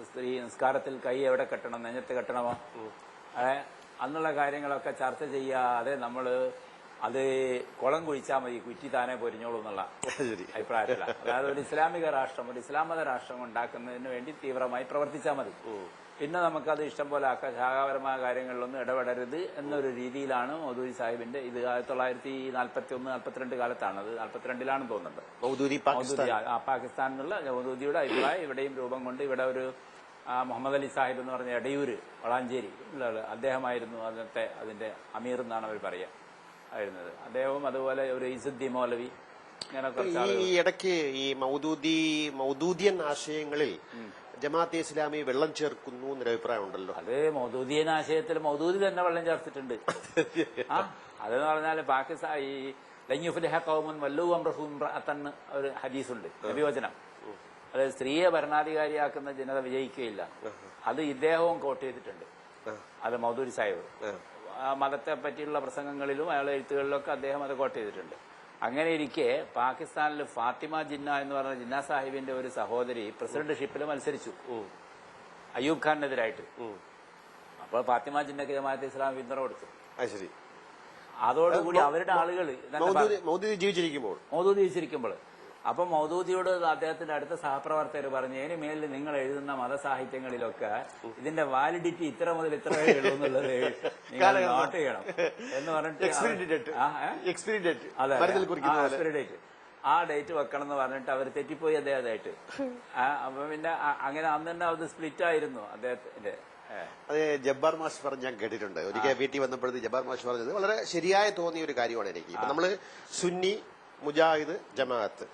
സ്ത്രീ നിസ്കാരത്തിൽ കൈ എവിടെ കെട്ടണം, നെഞ്ഞത്ത് കെട്ടണമോ, അന്നുള്ള കാര്യങ്ങളൊക്കെ ചർച്ച ചെയ്യാതെ നമ്മള് അത് കുളം കുഴിച്ചാൽ മതി, കുറ്റി താനെ പൊരിഞ്ഞോളൂ എന്നുള്ള അഭിപ്രായത്തിലാണ്. അതായത് ഒരു ഇസ്ലാമിക രാഷ്ട്രം, ഒരു ഇസ്ലാമത രാഷ്ട്രം ഉണ്ടാക്കുന്നതിന് വേണ്ടി തീവ്രമായി പ്രവർത്തിച്ചാൽ മതി. പിന്നെ നമുക്കത് ഇഷ്ടം പോലെ ആക്കാം, ശാഖാപരമായ കാര്യങ്ങളിലൊന്നും ഇടപെടരുത് എന്നൊരു രീതിയിലാണ് മൗദൂദി സാഹിബിന്റെ ഇത്. 1941-42 കാലത്താണ്, അത് 42-ലാണെന്ന് തോന്നുന്നുണ്ട്. മൗദൂദി പാകിസ്ഥാൻ എന്നുള്ള മൗദൂദിയുടെ അഭിപ്രായം ഇവിടെയും രൂപം കൊണ്ട് ഇവിടെ ഒരു മുഹമ്മദ് അലി സാഹിബ് എന്ന് പറഞ്ഞ എടയൂര് വളാഞ്ചേരി ഉള്ള അദ്ദേഹമായിരുന്നു അതിന്റെ അമീർ എന്നാണ് അവർ പറയുക ആയിരുന്നത്. അദ്ദേഹവും അതുപോലെ ഒരു ഇസുദ്ദീൻ മൗലവി, ഈ ഇടയ്ക്ക് ഈ മൗദൂദിയൻ ആശയങ്ങളിൽ ജമാഅത്തെ ഇസ്ലാമി വെള്ളം ചേർക്കുന്നു എന്നൊരു അഭിപ്രായം ഉണ്ടല്ലോ. അത് മൗദൂദിയൻ ആശയത്തിൽ മൗദൂദി തന്നെ വെള്ളം ചേർത്തിട്ടുണ്ട്. അതെന്ന് പറഞ്ഞാൽ പാകിസ്ഥാൻ ഈ ലഞ്ഞുഫുലിഹ ഖൗമുൻ വല്ലു അംറഹും റഅതൻ ഒരു ഹദീസുണ്ട്, നബിവചനം. അതായത് സ്ത്രീയെ ഭരണാധികാരിയാക്കുന്ന ജനത വിജയിക്കുകയില്ല. അത് ഇദ്ദേഹവും കോട്ട് ചെയ്തിട്ടുണ്ട്, അത് മൗദൂദി സാഹിബ്. മതത്തെ പറ്റിയുള്ള പ്രസംഗങ്ങളിലും അയാളുടെ എഴുത്തുകളിലൊക്കെ അദ്ദേഹം അത് കോട്ട് ചെയ്തിട്ടുണ്ട്. അങ്ങനെ ഇരിക്കെ പാകിസ്ഥാനിൽ ഫാത്തിമ ജിന്ന എന്ന് പറഞ്ഞ ജിന്ന സാഹിബിന്റെ ഒരു സഹോദരി പ്രസിഡന്റ്ഷിപ്പിൽ മത്സരിച്ചു അയ്യൂബ് ഖാനെതിരായിട്ട്. അപ്പോൾ ഫാത്തിമ ജിന്നക്ക് ജമാഅത്തെ ഇസ്ലാം പിന്തുണ കൊടുത്തു. അതോടുകൂടി അവരുടെ ആളുകൾ മൗദൂദി ജീവിച്ചിരിക്കുമ്പോൾ അപ്പൊ മൗദൂദിയോട് അദ്ദേഹത്തിന്റെ അടുത്ത സഹപ്രവർത്തകർ പറഞ്ഞു, ഇനി മേലിൽ നിങ്ങൾ എഴുതുന്ന മതസാഹിത്യങ്ങളിലൊക്കെ ഇതിന്റെ വാലിഡിറ്റി ഇത്ര മുതൽ ഇത്ര ഉള്ളൂ എന്നുള്ളത് നിങ്ങൾ നോട്ട് ചെയ്യണം എന്ന് പറഞ്ഞിട്ട് ഡേറ്റ് ആ ഡേറ്റ് വെക്കണം എന്ന് പറഞ്ഞിട്ട് അവർ തെറ്റിപ്പോയി അദ്ദേഹമായിട്ട്. അപ്പൊ പിന്നെ അങ്ങനെ അന്ന് തന്നെ അത് സ്പ്ലിറ്റ് ആയിരുന്നു അദ്ദേഹത്തിന്റെ. അത് ജബ്ബാർ മാഷ് പറഞ്ഞ് ഞാൻ കേട്ടിട്ടുണ്ട്. ഒരിക്കൽ വീട്ടിൽ വന്നപ്പോഴത്തേക്ക് ജബ്ബാർ മാഷ് പറഞ്ഞത് വളരെ ശരിയായ തോന്നിയ ഒരു കാര്യമാണ് എനിക്ക്. ഇപ്പൊ നമ്മള് സുന്നി, മുജാഹിദ്, ജമാഅത്ത്,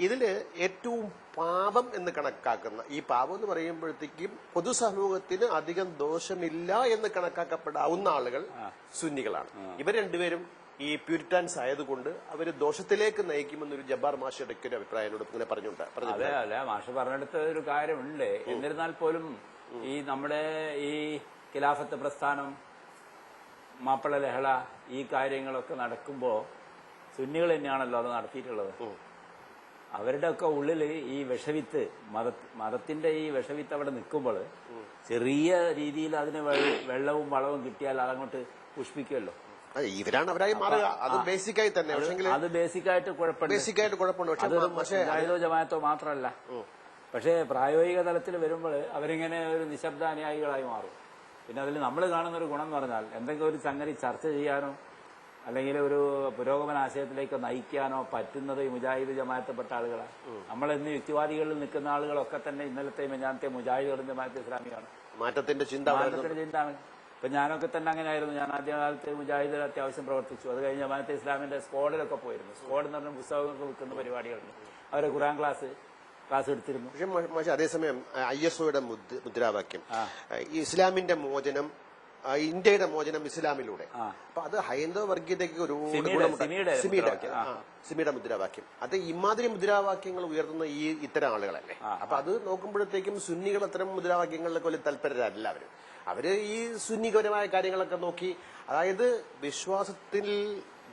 ഇതില് ഏറ്റവും പാപം എന്ന് കണക്കാക്കുന്ന, ഈ പാപം എന്ന് പറയുമ്പോഴത്തേക്കും പൊതുസമൂഹത്തിന് അധികം ദോഷമില്ല എന്ന് കണക്കാക്കപ്പെടാവുന്ന ആളുകൾ സുന്നികളാണ്. ഇവർ രണ്ടുപേരും ഈ പ്യൂരിറ്റാൻസ് ആയതുകൊണ്ട് അവർ ദോഷത്തിലേക്ക് നയിക്കുമെന്നൊരു ജബ്ബാർ മാഷയുടെ ഒരു അഭിപ്രായം എന്നോട് ഇങ്ങനെ പറഞ്ഞു. അതെ അല്ല, മാഷ് പറഞ്ഞെടുത്ത ഒരു കാര്യമുണ്ട്. എന്നിരുന്നാൽ പോലും ഈ നമ്മുടെ ഈ ഖിലാഫത്ത് പ്രസ്ഥാനം, മാപ്പിള ലഹള, ഈ കാര്യങ്ങളൊക്കെ നടക്കുമ്പോ സുന്നികൾ തന്നെയാണല്ലോ അത് നടത്തിയിട്ടുള്ളത്. അവരുടെ ഒക്കെ ഉള്ളില് ഈ വിഷവിത്ത്, മതത്തിന്റെ ഈ വിഷവിത്ത് അവിടെ നിൽക്കുമ്പോൾ ചെറിയ രീതിയിൽ അതിന് വെള്ളവും വളവും കിട്ടിയാൽ അതങ്ങോട്ട് പുഷ്പിക്കുമല്ലോ. ഇവരാണ് അവരായി മാറുക. അത് ബേസിക്കായി തന്നെ. അത് ബേസിക്കായിട്ട് കുഴപ്പമുണ്ട്. ജാഹിദോ ജമാഅത്തോ മാത്രമല്ല. പക്ഷേ പ്രായോഗിക തലത്തിൽ വരുമ്പോൾ അവരിങ്ങനെ ഒരു നിശബ്ദ അനുയായികളായി മാറും. പിന്നെ അതിൽ നമ്മൾ കാണുന്ന ഒരു ഗുണം എന്ന് പറഞ്ഞാൽ എന്തെങ്കിലും ഒരു സംഗതി ചർച്ച ചെയ്യാനോ അല്ലെങ്കിൽ ഒരു പുരോഗമന ആശയത്തിലേക്ക് നയിക്കാനോ പറ്റുന്നത് ഈ മുജാഹിദ് ജമാഅത്തിൽപ്പെട്ട ആളുകളാണ്. നമ്മളിന്ന് യുക്തിവാദികളിൽ നിൽക്കുന്ന ആളുകളൊക്കെ തന്നെ ഇന്നലത്തെ മെഞ്ഞാനത്തെ മുജാഹിദുകളും ജമാഅത്ത് ഇസ്ലാമിയാണ്. മാറ്റത്തിന്റെ ചിന്താണ്. ഇപ്പൊ ഞാനൊക്കെ തന്നെ അങ്ങനെയായിരുന്നു. ഞാൻ ആദ്യകാലത്ത് മുജാഹിദിൽ അത്യാവശ്യം പ്രവർത്തിച്ചു. അത് കഴിഞ്ഞ് ജമാഅത്തെ ഇസ്ലാമിന്റെ സ്ക്വാഡിലൊക്കെ പോയിരുന്നു. സ്ക്വാഡ് എന്ന് പറഞ്ഞ പുസ്തകങ്ങൾക്ക് വിൽക്കുന്ന പരിപാടികളുണ്ട്. അവരെ ഖുർആൻ ക്ലാസ് എടുത്തിരുന്നു. പക്ഷെ അതേസമയം ISOയുടെ മുദ്രാവാക്യം ഇസ്ലാമിന്റെ മോചനം, ഇന്ത്യയുടെ മോചനം ഇസ്ലാമിലൂടെ. അപ്പൊ അത് ഹൈന്ദവ വർഗീയതയ്ക്ക് ഒരു സിമിയുടെ മുദ്രാവാക്യം. അത് ഇമാതിരി മുദ്രാവാക്യങ്ങൾ ഉയർത്തുന്ന ഇത്തരം ആളുകളല്ലേ. അപ്പൊ അത് നോക്കുമ്പോഴത്തേക്കും സുന്നികൾ അത്തരം മുദ്രാവാക്യങ്ങളിലൊക്കെ വലിയ തൽപരരല്ല. അവര് ഈ സുന്നിപരമായ കാര്യങ്ങളൊക്കെ നോക്കി, അതായത് വിശ്വാസത്തിൽ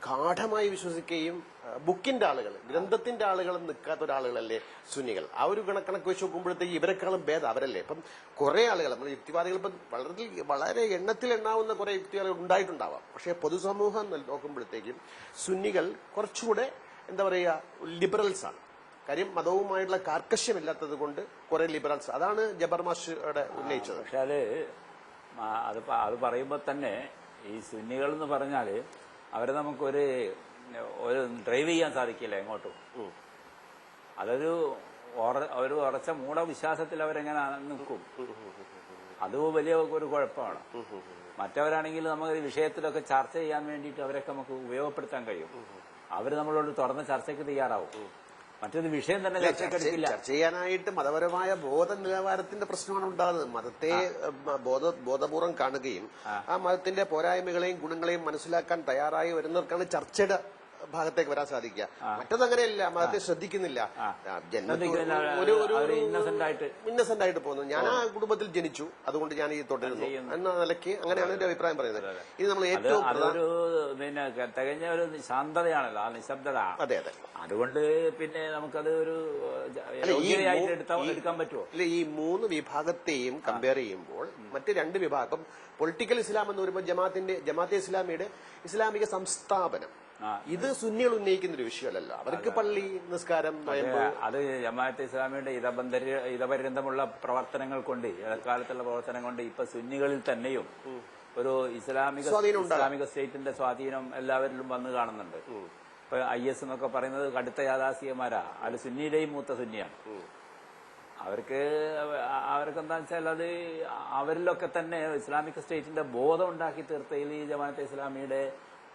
ഗാഠമായി വിശ്വസിക്കുകയും ബുക്കിന്റെ ആളുകൾ, ഗ്രന്ഥത്തിന്റെ ആളുകൾ നിൽക്കാത്ത ഒരാളുകളല്ലേ സുന്നികൾ. ആ ഒരു കണക്ക് വെച്ച് നോക്കുമ്പോഴത്തേക്ക് ഇവരെക്കാളും ഭേദം അവരല്ലേ. ഇപ്പം കുറെ ആളുകൾ, നമ്മൾ യുക്തിവാദികൾ ഇപ്പം വളരെ എണ്ണത്തിൽ എണ്ണാവുന്ന കുറെ യുക്തിവാദികൾ ഉണ്ടായിട്ടുണ്ടാവാം. പക്ഷെ പൊതുസമൂഹം നോക്കുമ്പോഴത്തേക്കും സുന്നികൾ കുറച്ചുകൂടെ എന്താ പറയുക, ലിബറൽസ് ആണ്. കാര്യം മതവുമായിട്ടുള്ള കാർക്കശ്യമില്ലാത്തത് കൊണ്ട് കുറെ ലിബറൽസ്. അതാണ് ജബ്ബാർ മാഷയുടെ ഉന്നയിച്ചത്. പക്ഷെ അത് പറയുമ്പോൾ തന്നെ ഈ സുന്നികൾ എന്ന് പറഞ്ഞാല് അവരെ നമുക്കൊരു ഡ്രൈവ് ചെയ്യാൻ സാധിക്കില്ല എങ്ങോട്ടും. അതൊരു ഉറച്ച മൂഢവിശ്വാസത്തിൽ അവരെങ്ങനെ നിൽക്കും. അത് വലിയ ഒരു കുഴപ്പമാണ്. മറ്റവരാണെങ്കിൽ നമുക്ക് വിഷയത്തിലൊക്കെ ചർച്ച ചെയ്യാൻ വേണ്ടിയിട്ട് അവരൊക്കെ നമുക്ക് ഉപയോഗപ്പെടുത്താൻ കഴിയും. അവര് നമ്മളോട് തുറന്ന ചർച്ചയ്ക്ക് തയ്യാറാവും. മറ്റൊരു വിഷയം തന്നെ ചർച്ച ചെയ്യാനായിട്ട് മതപരമായ ബോധ നിലവാരത്തിന്റെ പ്രശ്നമാണ് ഉണ്ടാകുന്നത്. മതത്തെ ബോധപൂർവം കാണുകയും ആ മതത്തിന്റെ പോരായ്മകളെയും ഗുണങ്ങളെയും മനസ്സിലാക്കാൻ തയ്യാറായി വരുന്നവർക്കാണ് ചർച്ചയുടെ ഭാഗത്തേക്ക് വരാൻ സാധിക്കുക. മറ്റതങ്ങനെയല്ല, മതത്തെ ശ്രദ്ധിക്കുന്നില്ല. ഇന്നസെന്റ് ആയിട്ട് പോകുന്നു. ഞാൻ ആ കുടുംബത്തിൽ ജനിച്ചു, അതുകൊണ്ട് ഞാൻ ഈ തുടരുന്നു എന്ന നിലയ്ക്ക് അങ്ങനെയാണ് എന്റെ അഭിപ്രായം പറയുന്നത്. ഇത് നമ്മൾ ഏറ്റവും പിന്നെ തികഞ്ഞ ഒരു ശാന്തതയാണല്ലോ, ആ നിശബ്ദത. അതെ അതെ. അതുകൊണ്ട് പിന്നെ നമുക്കത് ഒരു എടുക്കാൻ പറ്റുമോ? ഇല്ല, ഈ മൂന്ന് വിഭാഗത്തെയും കമ്പയർ ചെയ്യുമ്പോൾ മറ്റ് രണ്ട് വിഭാഗം, പൊളിറ്റിക്കൽ ഇസ്ലാം എന്ന് പറയുമ്പോൾ ജമാഅത്തെ ഇസ്ലാമിയുടെ ഇസ്ലാമിക സംസ്ഥാപനം, ഇത് സുന്നികൾ ഉന്നയിക്കുന്ന ഒരു വിഷയമല്ലല്ലോ. അവർക്ക് പള്ളി, നിസ്കാരം, അത് ജമാഅത്തെ ഇസ്ലാമിയുടെ ഇതപര്യന്തമുള്ള പ്രവർത്തനങ്ങൾ കൊണ്ട്, ഇടക്കാലത്തുള്ള പ്രവർത്തനം കൊണ്ട് ഇപ്പൊ സുന്നികളിൽ തന്നെയും ഒരു ഇസ്ലാമിക സ്റ്റേറ്റിന്റെ സ്വാധീനം എല്ലാവരിലും വന്നു കാണുന്നുണ്ട്. ഇപ്പൊ IS എന്നൊക്കെ പറയുന്നത് കടുത്ത യാഥാസ്ഥികന്മാരാ. അത് സുന്നിയുടെയും മൂത്ത സുന്നിയാണ്. അവർക്കെന്താ വെച്ചാൽ അത് അവരിലൊക്കെ തന്നെ ഇസ്ലാമിക് സ്റ്റേറ്റിന്റെ ബോധം ഉണ്ടാക്കി തീർത്തതിൽ ഈ ജമാഅത്തെ ഇസ്ലാമിയുടെ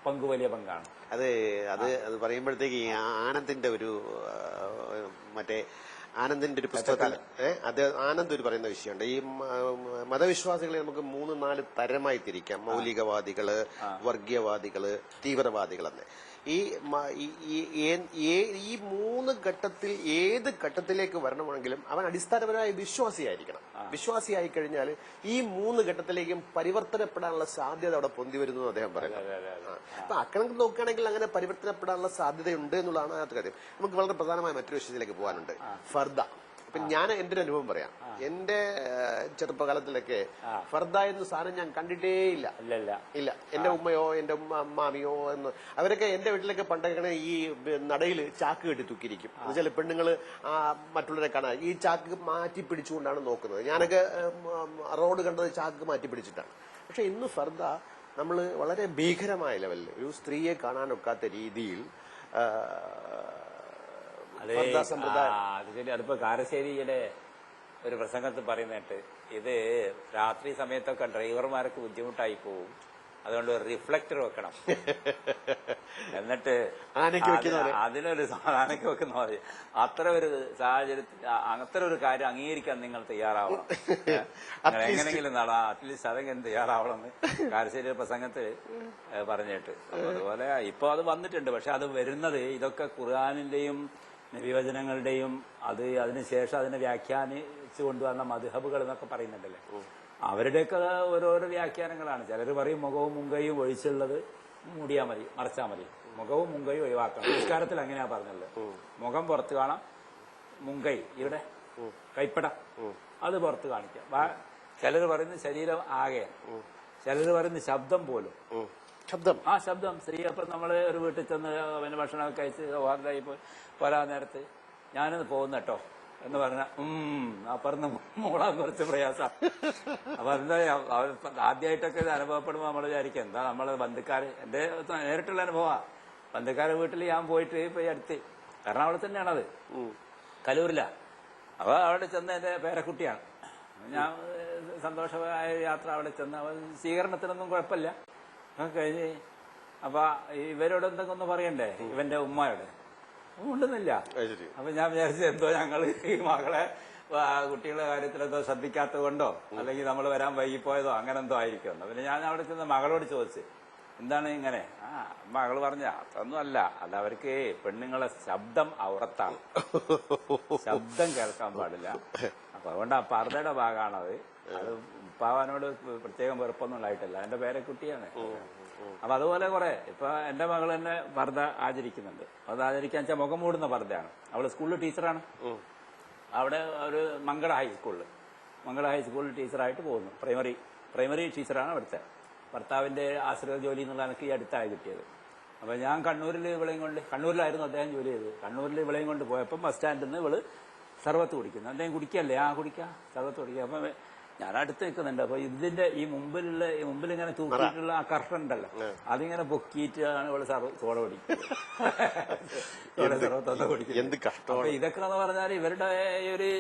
പങ്ക് വലിയ പങ്കാണ്. അത് പറയുമ്പോഴത്തേക്ക് ആനന്ദിന്റെ ഒരു ആനന്ദിന്റെ ഒരു പുസ്തകത്തിൽ അത് ആനന്ദ് ഒരു പറയുന്ന വിഷയമുണ്ട്. ഈ മതവിശ്വാസികളെ നമുക്ക് 3-4 തരമായി തിരിക്കാം. മൗലികവാദികള്, വർഗീയവാദികള്, തീവ്രവാദികളെന്ന്. ഈ മൂന്ന് ഘട്ടത്തിൽ ഏത് ഘട്ടത്തിലേക്ക് വരണമെങ്കിലും അവൻ അടിസ്ഥാനപരമായ വിശ്വാസിയായിരിക്കണം. വിശ്വാസിയായി കഴിഞ്ഞാൽ ഈ മൂന്ന് ഘട്ടത്തിലേക്കും പരിവർത്തനപ്പെടാനുള്ള സാധ്യത അവിടെ പൊന്തി വരുന്നു എന്ന് അദ്ദേഹം പറയുന്നത്. അപ്പൊ അക്കണക്ക് നോക്കുകയാണെങ്കിൽ അങ്ങനെ പരിവർത്തനപ്പെടാനുള്ള സാധ്യതയുണ്ട് എന്നുള്ളതാണ് അതിനകത്ത് കാര്യം. നമുക്ക് വളരെ പ്രധാനമായ മറ്റൊരു വിഷയത്തിലേക്ക് പോകാനുണ്ട്, ഫർദ. അപ്പൊ ഞാൻ എന്റെ ഒരു അനുഭവം പറയാം. എന്റെ ചെറുപ്പകാലത്തിലൊക്കെ ഫർദ എന്ന സാധനം ഞാൻ കണ്ടിട്ടേ ഇല്ല. എന്റെ ഉമ്മയോ എന്റെ അമ്മാമിയോ എന്ന് അവരൊക്കെ എന്റെ വീട്ടിലൊക്കെ പണ്ടൊക്കെ ഈ നടയിൽ ചാക്ക് കെട്ടി തൂക്കിയിരിക്കും. എന്നുവെച്ചാൽ പെണ്ണുങ്ങള് മറ്റുള്ളവരെ കാണാൻ ഈ ചാക്ക് മാറ്റി പിടിച്ചുകൊണ്ടാണ് നോക്കുന്നത്. ഞാനൊക്കെ റോഡ് കണ്ടത് ചാക്ക് മാറ്റി പിടിച്ചിട്ടാണ്. പക്ഷെ ഇന്ന് ഫർദ നമ്മൾ വളരെ ഭീകരമായ ലെവലിൽ ഒരു സ്ത്രീയെ കാണാനൊക്കാത്ത രീതിയിൽ അതിപ്പോ കാരശ്ശേരിയിലെ ഒരു പ്രസംഗത്തിൽ പറയുന്നിട്ട് ഇത് രാത്രി സമയത്തൊക്കെ ഡ്രൈവർമാർക്ക് ബുദ്ധിമുട്ടായി പോവും, അതുകൊണ്ട് റിഫ്ലക്ടർ വെക്കണം. എന്നിട്ട് ആനയ്ക്ക് വെക്കുന്ന പോലെ. അതിനൊരു ആനയ്ക്ക് വെക്കുന്ന മതി. അത്ര ഒരു സാഹചര്യത്തിൽ അത്ര ഒരു കാര്യം അംഗീകരിക്കാൻ നിങ്ങൾ തയ്യാറാവണം. എങ്ങനെങ്കിലും നടാ അറ്റ്ലീസ്റ്റ് അതെങ്കിലും തയ്യാറാവണമെന്ന് കാരശ്ശേരി പ്രസംഗത്തിൽ പറഞ്ഞിട്ട്. അതുപോലെ ഇപ്പൊ അത് വന്നിട്ടുണ്ട്. പക്ഷെ അത് വരുന്നത് ഇതൊക്കെ ഖുർആനിന്റെയും നബിവചനങ്ങളുടെയും അതിനുശേഷം അതിനെ വ്യാഖ്യാനിച്ചു കൊണ്ടുവന്ന മദ്ഹബുകൾ എന്നൊക്കെ പറയുന്നുണ്ടല്ലേ, അവരുടെയൊക്കെ ഓരോരോ വ്യാഖ്യാനങ്ങളാണ്. ചിലർ പറയും മുഖവും മുങ്കയും ഒഴിച്ചുള്ളത് മൂടിയാൽ മതി, മറച്ചാൽ മതി. മുഖവും മുങ്കയും ഒഴിവാക്കണം. നിസ്കാരത്തിൽ അങ്ങനെയാ പറഞ്ഞത്. മുഖം പുറത്ത് കാണാം, മുങ്കൈ ഇവിടെ കൈപ്പട അത് പുറത്ത് കാണിക്കാം. ചിലർ പറയുന്നത് ശരീരം ആകെ, ചിലർ പറയുന്നത് ശബ്ദം പോലും. ശബ്ദം സ്ത്രീ. അപ്പം നമ്മൾ ഒരു വീട്ടിൽ ചെന്ന് അവന് ഭക്ഷണമൊക്കെ കഴിച്ച് വാർഡായി പോരാ നേരത്ത് ഞാനത് പോകുന്ന കേട്ടോ എന്ന് പറഞ്ഞ അപ്പറന്ന് മൂളാൻ കുറച്ച് പ്രയാസം. അപ്പൊ എന്താ ആദ്യമായിട്ടൊക്കെ ഇത് അനുഭവപ്പെടുമ്പോൾ നമ്മൾ വിചാരിക്കും എന്താ നമ്മള് ബന്ധുക്കാര്, എന്റെ നേരിട്ടുള്ള അനുഭവമാണ്. ബന്ധുക്കാരെ വീട്ടിൽ ഞാൻ പോയിട്ട് ഇപ്പൊ ഈ അടുത്ത് എറണാകുളത്ത് തന്നെയാണത്, കലൂരില. അപ്പൊ അവിടെ ചെന്ന് എന്റെ പേരക്കുട്ടിയാണ്. ഞാൻ സന്തോഷമായ യാത്ര അവിടെ ചെന്ന് അവൻ സ്വീകരണത്തിനൊന്നും കുഴപ്പമില്ല കഴിഞ്ഞ്. അപ്പൊ ഇവരോട് എന്തെങ്കിലും ഒന്ന് പറയണ്ടേ, ഇവന്റെ ഉമ്മയോട് ഉണ്ടെന്നില്ല. അപ്പൊ ഞാൻ വിചാരിച്ചത് എന്തോ ഞങ്ങൾ ഈ മകളെ കുട്ടികളുടെ കാര്യത്തിൽ എന്തോ ശ്രദ്ധിക്കാത്തത് കൊണ്ടോ അല്ലെങ്കിൽ നമ്മൾ വരാൻ വൈകിപ്പോയതോ അങ്ങനെ എന്തോ ആയിരിക്കും. പിന്നെ ഞാൻ അവിടെ ചെന്ന് മകളോട് ചോദിച്ചു എന്താണ് ഇങ്ങനെ. മകള് പറഞ്ഞ അതൊന്നും അല്ല, അത് അവർക്ക് പെണ്ണുങ്ങളെ ശബ്ദം ഔറത്താണ്, ശബ്ദം കേൾക്കാൻ പാടില്ല. അപ്പൊ അതുകൊണ്ട് ആ പർദ്ദയുടെ ഭാഗമാണത്. അത് ഉപ്പാവാനോട് പ്രത്യേകം വെറുപ്പൊന്നും ഉണ്ടായിട്ടില്ല, എന്റെ പേരക്കുട്ടിയാണ്. അപ്പൊ അതുപോലെ കുറെ ഇപ്പൊ എന്റെ മകൾ തന്നെ പർദ്ദ ആചരിക്കുന്നുണ്ട്. അത് ആചരിക്കാൻ വെച്ചാൽ മുഖം മൂടുന്ന പർദ്ദയാണ്. അവള് സ്കൂളിൽ ടീച്ചറാണ്. അവിടെ ഒരു മംഗള ഹൈസ്കൂളിൽ ടീച്ചറായിട്ട് പോകുന്നു. പ്രൈമറി ടീച്ചറാണ് അവിടുത്തെ. ഭർത്താവിന്റെ ആശ്രിത ജോലി എന്നുള്ള എനിക്ക് ഈ അടുത്തായി കിട്ടിയത്. അപ്പൊ ഞാൻ കണ്ണൂരിൽ ഇവളെയും കൊണ്ട്, കണ്ണൂരിലായിരുന്നു അദ്ദേഹം ജോലി ചെയ്തത്, കണ്ണൂരിൽ ഇവളെയും കൊണ്ട് പോയപ്പം ബസ് സ്റ്റാൻഡിൽ നിന്ന് ഇവള് സർവത്ത് കുടിക്കുന്നു. എന്തെങ്കിലും കുടിക്കല്ലേ? കുടിക്കാം, സർവത്ത് കുടിക്കാം. അപ്പൊ ഞാൻ അടുത്ത് നിൽക്കുന്നുണ്ട്. അപ്പൊ ഇതിന്റെ ഈ മുമ്പിൽ ഇങ്ങനെ തൂക്കിയിട്ടുള്ള ആ കർട്ടൻ ഉണ്ടല്ലോ, അതിങ്ങനെ പൊക്കിയിട്ടാണ് ഇവള് സോഡ കുടിക്കുന്നത്. സർവത്തൊന്ന് കുടിക്കുന്നത്. അപ്പൊ ഇതൊക്കെ എന്ന് പറഞ്ഞാൽ ഇവരുടെ ഒരു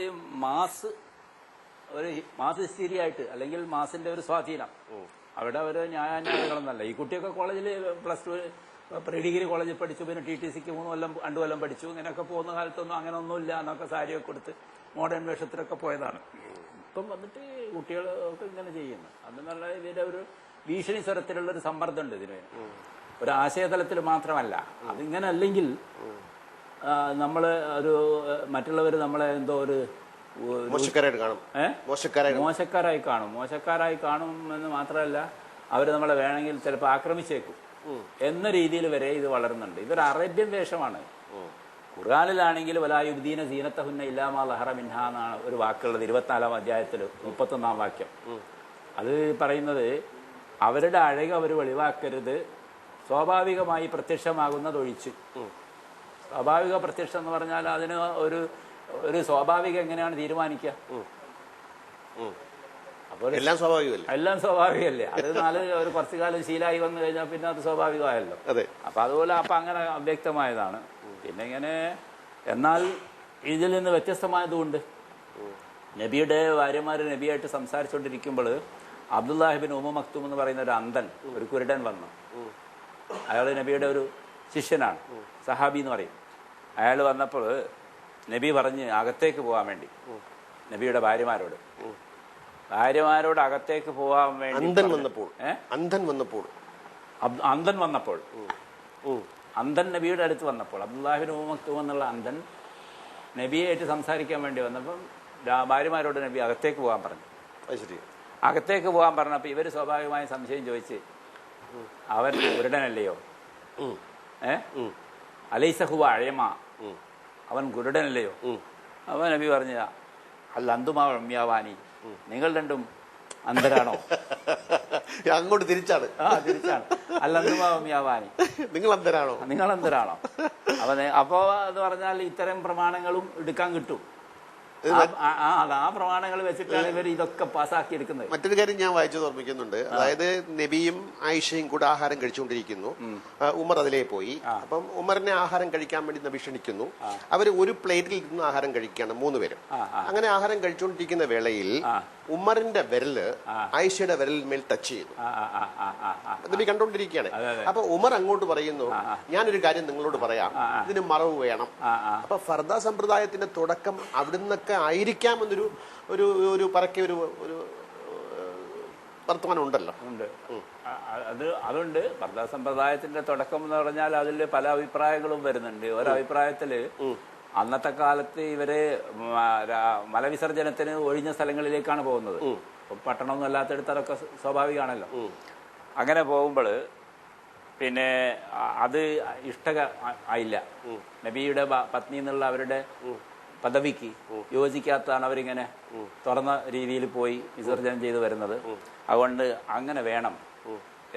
മാസ് ഹിസ്റ്റീരിയായിട്ട് അല്ലെങ്കിൽ മാസിന്റെ ഒരു സ്വാധീനം. അവിടെ ഒരു ന്യായാന്യായങ്ങളൊന്നല്ല. ഈ കുട്ടിയൊക്കെ കോളേജിൽ +2 പ്രീ ഡിഗ്രി കോളേജിൽ പഠിച്ചു, പിന്നെ TTCക്ക് 2 കൊല്ലം പഠിച്ചു. ഇങ്ങനെയൊക്കെ പോകുന്ന കാലത്തൊന്നും അങ്ങനെ ഒന്നുമില്ല എന്നൊക്കെ സാരിയൊക്കെ കൊടുത്ത് മോഡേൺ വേഷത്തിലൊക്കെ പോയതാണ്. ഇപ്പം വന്നിട്ട് കുട്ടികളൊക്കെ ഇങ്ങനെ ചെയ്യുന്നു. അതെന്നുള്ള ഇതിന്റെ ഒരു ഭീഷണി സ്വരത്തിലുള്ള ഒരു സമ്മർദ്ദം ഉണ്ട് ഇതിന്. ഒരു ആശയതലത്തിൽ മാത്രമല്ല, അതിങ്ങനെ അല്ലെങ്കിൽ നമ്മള് മറ്റുള്ളവർ നമ്മളെ എന്തോ ഒരു മോശക്കാരായി കാണും എന്ന് മാത്രമല്ല, അവര് നമ്മളെ വേണമെങ്കിൽ ചിലപ്പോൾ ആക്രമിച്ചേക്കും എന്ന രീതിയിൽ വരെ ഇത് വളരുന്നുണ്ട്. ഇതൊരു അറേബ്യൻ വേഷമാണ്. ഖുർആനിലാണെങ്കിൽ വലായുദ്ദീന സീനത്തഹുന്ന ഇല്ലാമാ ലഹറ മിൻഹ എന്നാണ് ഒരു വാക്കുള്ളത് 24-ാം അധ്യായത്തിൽ 31-ാം വാക്യം. അത് പറയുന്നത് അവരുടെ അഴക് അവർ വെളിവാക്കരുത്, സ്വാഭാവികമായി പ്രത്യക്ഷമാകുന്നതൊഴിച്ച്. സ്വാഭാവിക പ്രത്യക്ഷം എന്ന് പറഞ്ഞാൽ അതിന് ഒരു സ്വാഭാവിക എങ്ങനെയാണ് തീരുമാനിക്കുക? അപ്പോൾ എല്ലാം സ്വാഭാവികമല്ലേ? അത് ഒരു കുറച്ചു കാലം ശീലമായി വന്നു കഴിഞ്ഞാൽ പിന്നെ അത് സ്വാഭാവികമായല്ലോ. അപ്പൊ അതുപോലെ അങ്ങനെ അവ്യക്തമായതാണ്. പിന്നെ ഇങ്ങനെ എന്നാൽ ഇതിൽ നിന്ന് വ്യത്യസ്തമായതുകൊണ്ട് നബിയുടെ ഭാര്യമാര് നബിയായിട്ട് സംസാരിച്ചുകൊണ്ടിരിക്കുമ്പോൾ അബ്ദുല്ലാഹിബിൻ ഉമ്മ മക്തൂം എന്ന് പറയുന്ന ഒരു അന്ധൻ, ഒരു കുരുടൻ വന്നു. അയാൾ നബിയുടെ ഒരു ശിഷ്യനാണ്, സഹാബി എന്ന് പറയും. അയാൾ വന്നപ്പോൾ നബി പറഞ്ഞ് അകത്തേക്ക് പോകാൻ വേണ്ടി നബിയുടെ ഭാര്യമാരോട് അകത്തേക്ക് പോകാൻ വേണ്ടി അന്ധൻ നബിയുടെ അടുത്ത് വന്നപ്പോൾ അബ്ദുല്ലാഹിബിൻ ഉമ്മ മക്തൂം എന്നുള്ള അന്ധൻ നബിയായിട്ട് സംസാരിക്കാൻ വേണ്ടി വന്നപ്പം ഭാര്യമാരോട് നബി അകത്തേക്ക് പോകാൻ പറഞ്ഞു. അകത്തേക്ക് പോകാൻ പറഞ്ഞപ്പോൾ ഇവര് സ്വാഭാവികമായ സംശയം ചോദിച്ച്, അവൻ കുരുടനല്ലയോ? അലൈസഹുവ അഴമ, അവൻ കുരുടനല്ലയോ? അവൻ നബി പറഞ്ഞ അല്ല അന്തുമാ റമ്യാവാനി, നിങ്ങൾ രണ്ടും അന്ധരാണോ? അങ്ങോട്ട് തിരിച്ചാണ്. അല്ല അന്തുമാ റമ്യാവാനി, നിങ്ങൾ അന്ധരാണോ? അപ്പോ എന്ന് പറഞ്ഞാൽ ഇത്തരം പ്രമാണങ്ങളും എടുക്കാൻ കിട്ടും. ആ പ്രമാണങ്ങൾ വെച്ചിട്ടാണ് ഇവർ ഇതൊക്കെ പാസ്സാക്കി എടുക്കുന്നത്. മറ്റൊരു കാര്യം ഞാൻ വായിച്ചത് ഓർമ്മിക്കുന്നുണ്ട്. അതായത് നബിയും ആയിഷയും കൂടെ ആഹാരം കഴിച്ചുകൊണ്ടിരിക്കുന്നു. ഉമർ അതിലേ പോയി. അപ്പം ഉമറിനെ ആഹാരം കഴിക്കാൻ വേണ്ടി നബി ക്ഷണിക്കുന്നു. അവർ ഒരു പ്ലേറ്റിൽ ഇരുന്ന് ആഹാരം കഴിക്കുകയാണ് 3 പേരും. അങ്ങനെ ആഹാരം കഴിച്ചുകൊണ്ടിരിക്കുന്ന വേളയിൽ ഉമറിന്റെ വിരല് ആയിഷയുടെ വിരലിന്മേൽ ടച്ച് ചെയ്തു. നബി കണ്ടോണ്ടിരിക്കുകയാണ്. അപ്പൊ ഉമർ അങ്ങോട്ട് പറയുന്നു, ഞാനൊരു കാര്യം നിങ്ങളോട് പറയാം, ഇതിന് മറവ് വേണം. അപ്പൊ ഫർദ സമ്പ്രദായത്തിന്റെ തുടക്കം അവിടുന്നൊക്കെ ആയിരിക്കാമെന്നൊരു ഒരു ഒരു പറക്കെ ഒരു വർത്തമാനം ഉണ്ടല്ലോ. അതുണ്ട്. ഫർദ സമ്പ്രദായത്തിന്റെ തുടക്കം എന്ന് പറഞ്ഞാൽ അതിൽ പല അഭിപ്രായങ്ങളും വരുന്നുണ്ട്. ഒരഭിപ്രായത്തില് അന്നത്തെ കാലത്ത് ഇവര് മലവിസർജനത്തിന് ഒഴിഞ്ഞ സ്ഥലങ്ങളിലേക്കാണ് പോകുന്നത്. പട്ടണമൊന്നും അല്ലാത്തടുത്ത് അതൊക്കെ സ്വാഭാവികമാണല്ലോ. അങ്ങനെ പോകുമ്പോൾ പിന്നെ അത് ഇഷ്ടക ആയില്ല. നബിയുടെ പത്നി എന്നുള്ള അവരുടെ പദവിക്ക് യോജിക്കാത്തതാണ് അവരിങ്ങനെ തുറന്ന രീതിയിൽ പോയി വിസർജനം ചെയ്ത് വരുന്നത്. അതുകൊണ്ട് അങ്ങനെ വേണം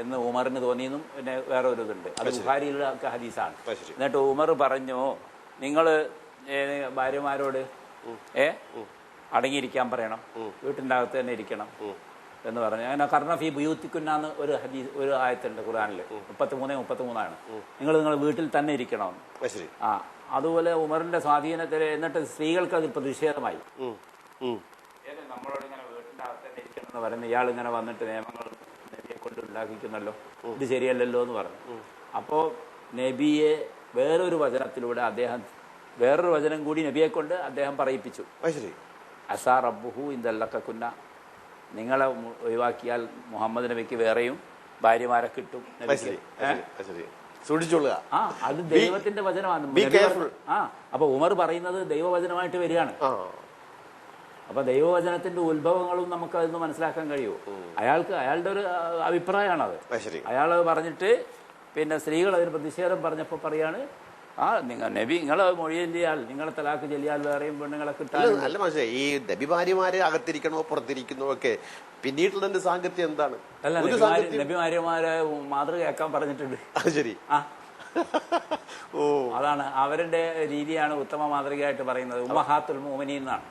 എന്ന് ഉമറിന് തോന്നിയെന്നും പിന്നെ വേറെ ഒരു ഇതുണ്ട്. അത് ബുഖാരിയിലുള്ള ഹദീസാണ്. എന്നിട്ട് ഉമർ പറഞ്ഞു, നിങ്ങൾ ഭാര്യമാരോട് അടങ്ങിയിരിക്കാൻ പറയണം, വീട്ടിൻ്റെ അകത്ത് തന്നെ ഇരിക്കണം എന്ന് പറഞ്ഞു. അങ്ങനെ കർണഫി ബുയൂത്തിക്കുന്നാന്ന് ഒരു ഹദീസ്, ഒരു ആയത്തുണ്ട് ഖുർആനിൽ, 33 നിങ്ങൾ വീട്ടിൽ തന്നെ ഇരിക്കണം. അതുപോലെ ഉമറിന്റെ സ്വാധീനത്തിൽ എന്നിട്ട് സ്ത്രീകൾക്ക് അത് പ്രതിഷേധമായി. നമ്മളോട് ഇങ്ങനെ വീട്ടിന്റെ അകത്ത് തന്നെ ഇരിക്കണം എന്ന് പറയുന്നത് ഇയാൾ ഇങ്ങനെ വന്നിട്ട് നിയമങ്ങൾ നബിയെ കൊണ്ട് ഉണ്ടാക്കിക്കുന്നല്ലോ, ഇത് ശരിയല്ലല്ലോ എന്ന് പറഞ്ഞു. അപ്പോ നബിയെ വേറൊരു വചനത്തിലൂടെ അദ്ദേഹം വേറൊരു വചനം കൂടി നബിയെ കൊണ്ട് അദ്ദേഹം പറയിപ്പിച്ചു. അസാ റബ്ബുഹു ഇന്തല്ലക്കുന്ന, നിങ്ങളെ ഒഴിവാക്കിയാൽ മുഹമ്മദ് നബിക്ക് വേറെയും ഭാര്യമാരെ കിട്ടും. സൂക്ഷിച്ചോളുക. അത് ദൈവത്തിന്റെ വചനമാണ്. അപ്പൊ ഉമർ പറയുന്നത് ദൈവവചനമായിട്ട് വരികയാണ്. അപ്പൊ ദൈവവചനത്തിന്റെ ഉത്ഭവങ്ങളും നമുക്ക് അതൊന്ന് മനസ്സിലാക്കാൻ കഴിയൂ. അയാളുടെ ഒരു അഭിപ്രായമാണത്. അയാൾ പറഞ്ഞിട്ട് പിന്നെ സ്ത്രീകൾ അതിന് പ്രതിഷേധം പറഞ്ഞപ്പോ പറയാണ്, നബി നിങ്ങളെ മൊഴി ചെല്ലിയാൽ, നിങ്ങളെ തലാക്ക് ചെല്ലിയാൽ വേറെയും പെണ്ണുങ്ങളെ കിട്ടാൻ. നല്ല മനസ്സിലായി. ഈ നബിമാരിമാരെ അകത്തിരിക്കണോ പുറത്തിരിക്കണോ ഒക്കെ പിന്നീടുള്ള സാങ്കത്യം എന്താണ്? അല്ല, നബിമാര്യമാരെ മാതൃകയാക്കാൻ പറഞ്ഞിട്ടുണ്ട്. ശരി. അതാണ് അവരുടെ രീതിയാണ് ഉത്തമ മാതൃകയായിട്ട് പറയുന്നത്. ഉമ്മഹാത്തുൽ മുഅ്മിനീൻ എന്നാണ്.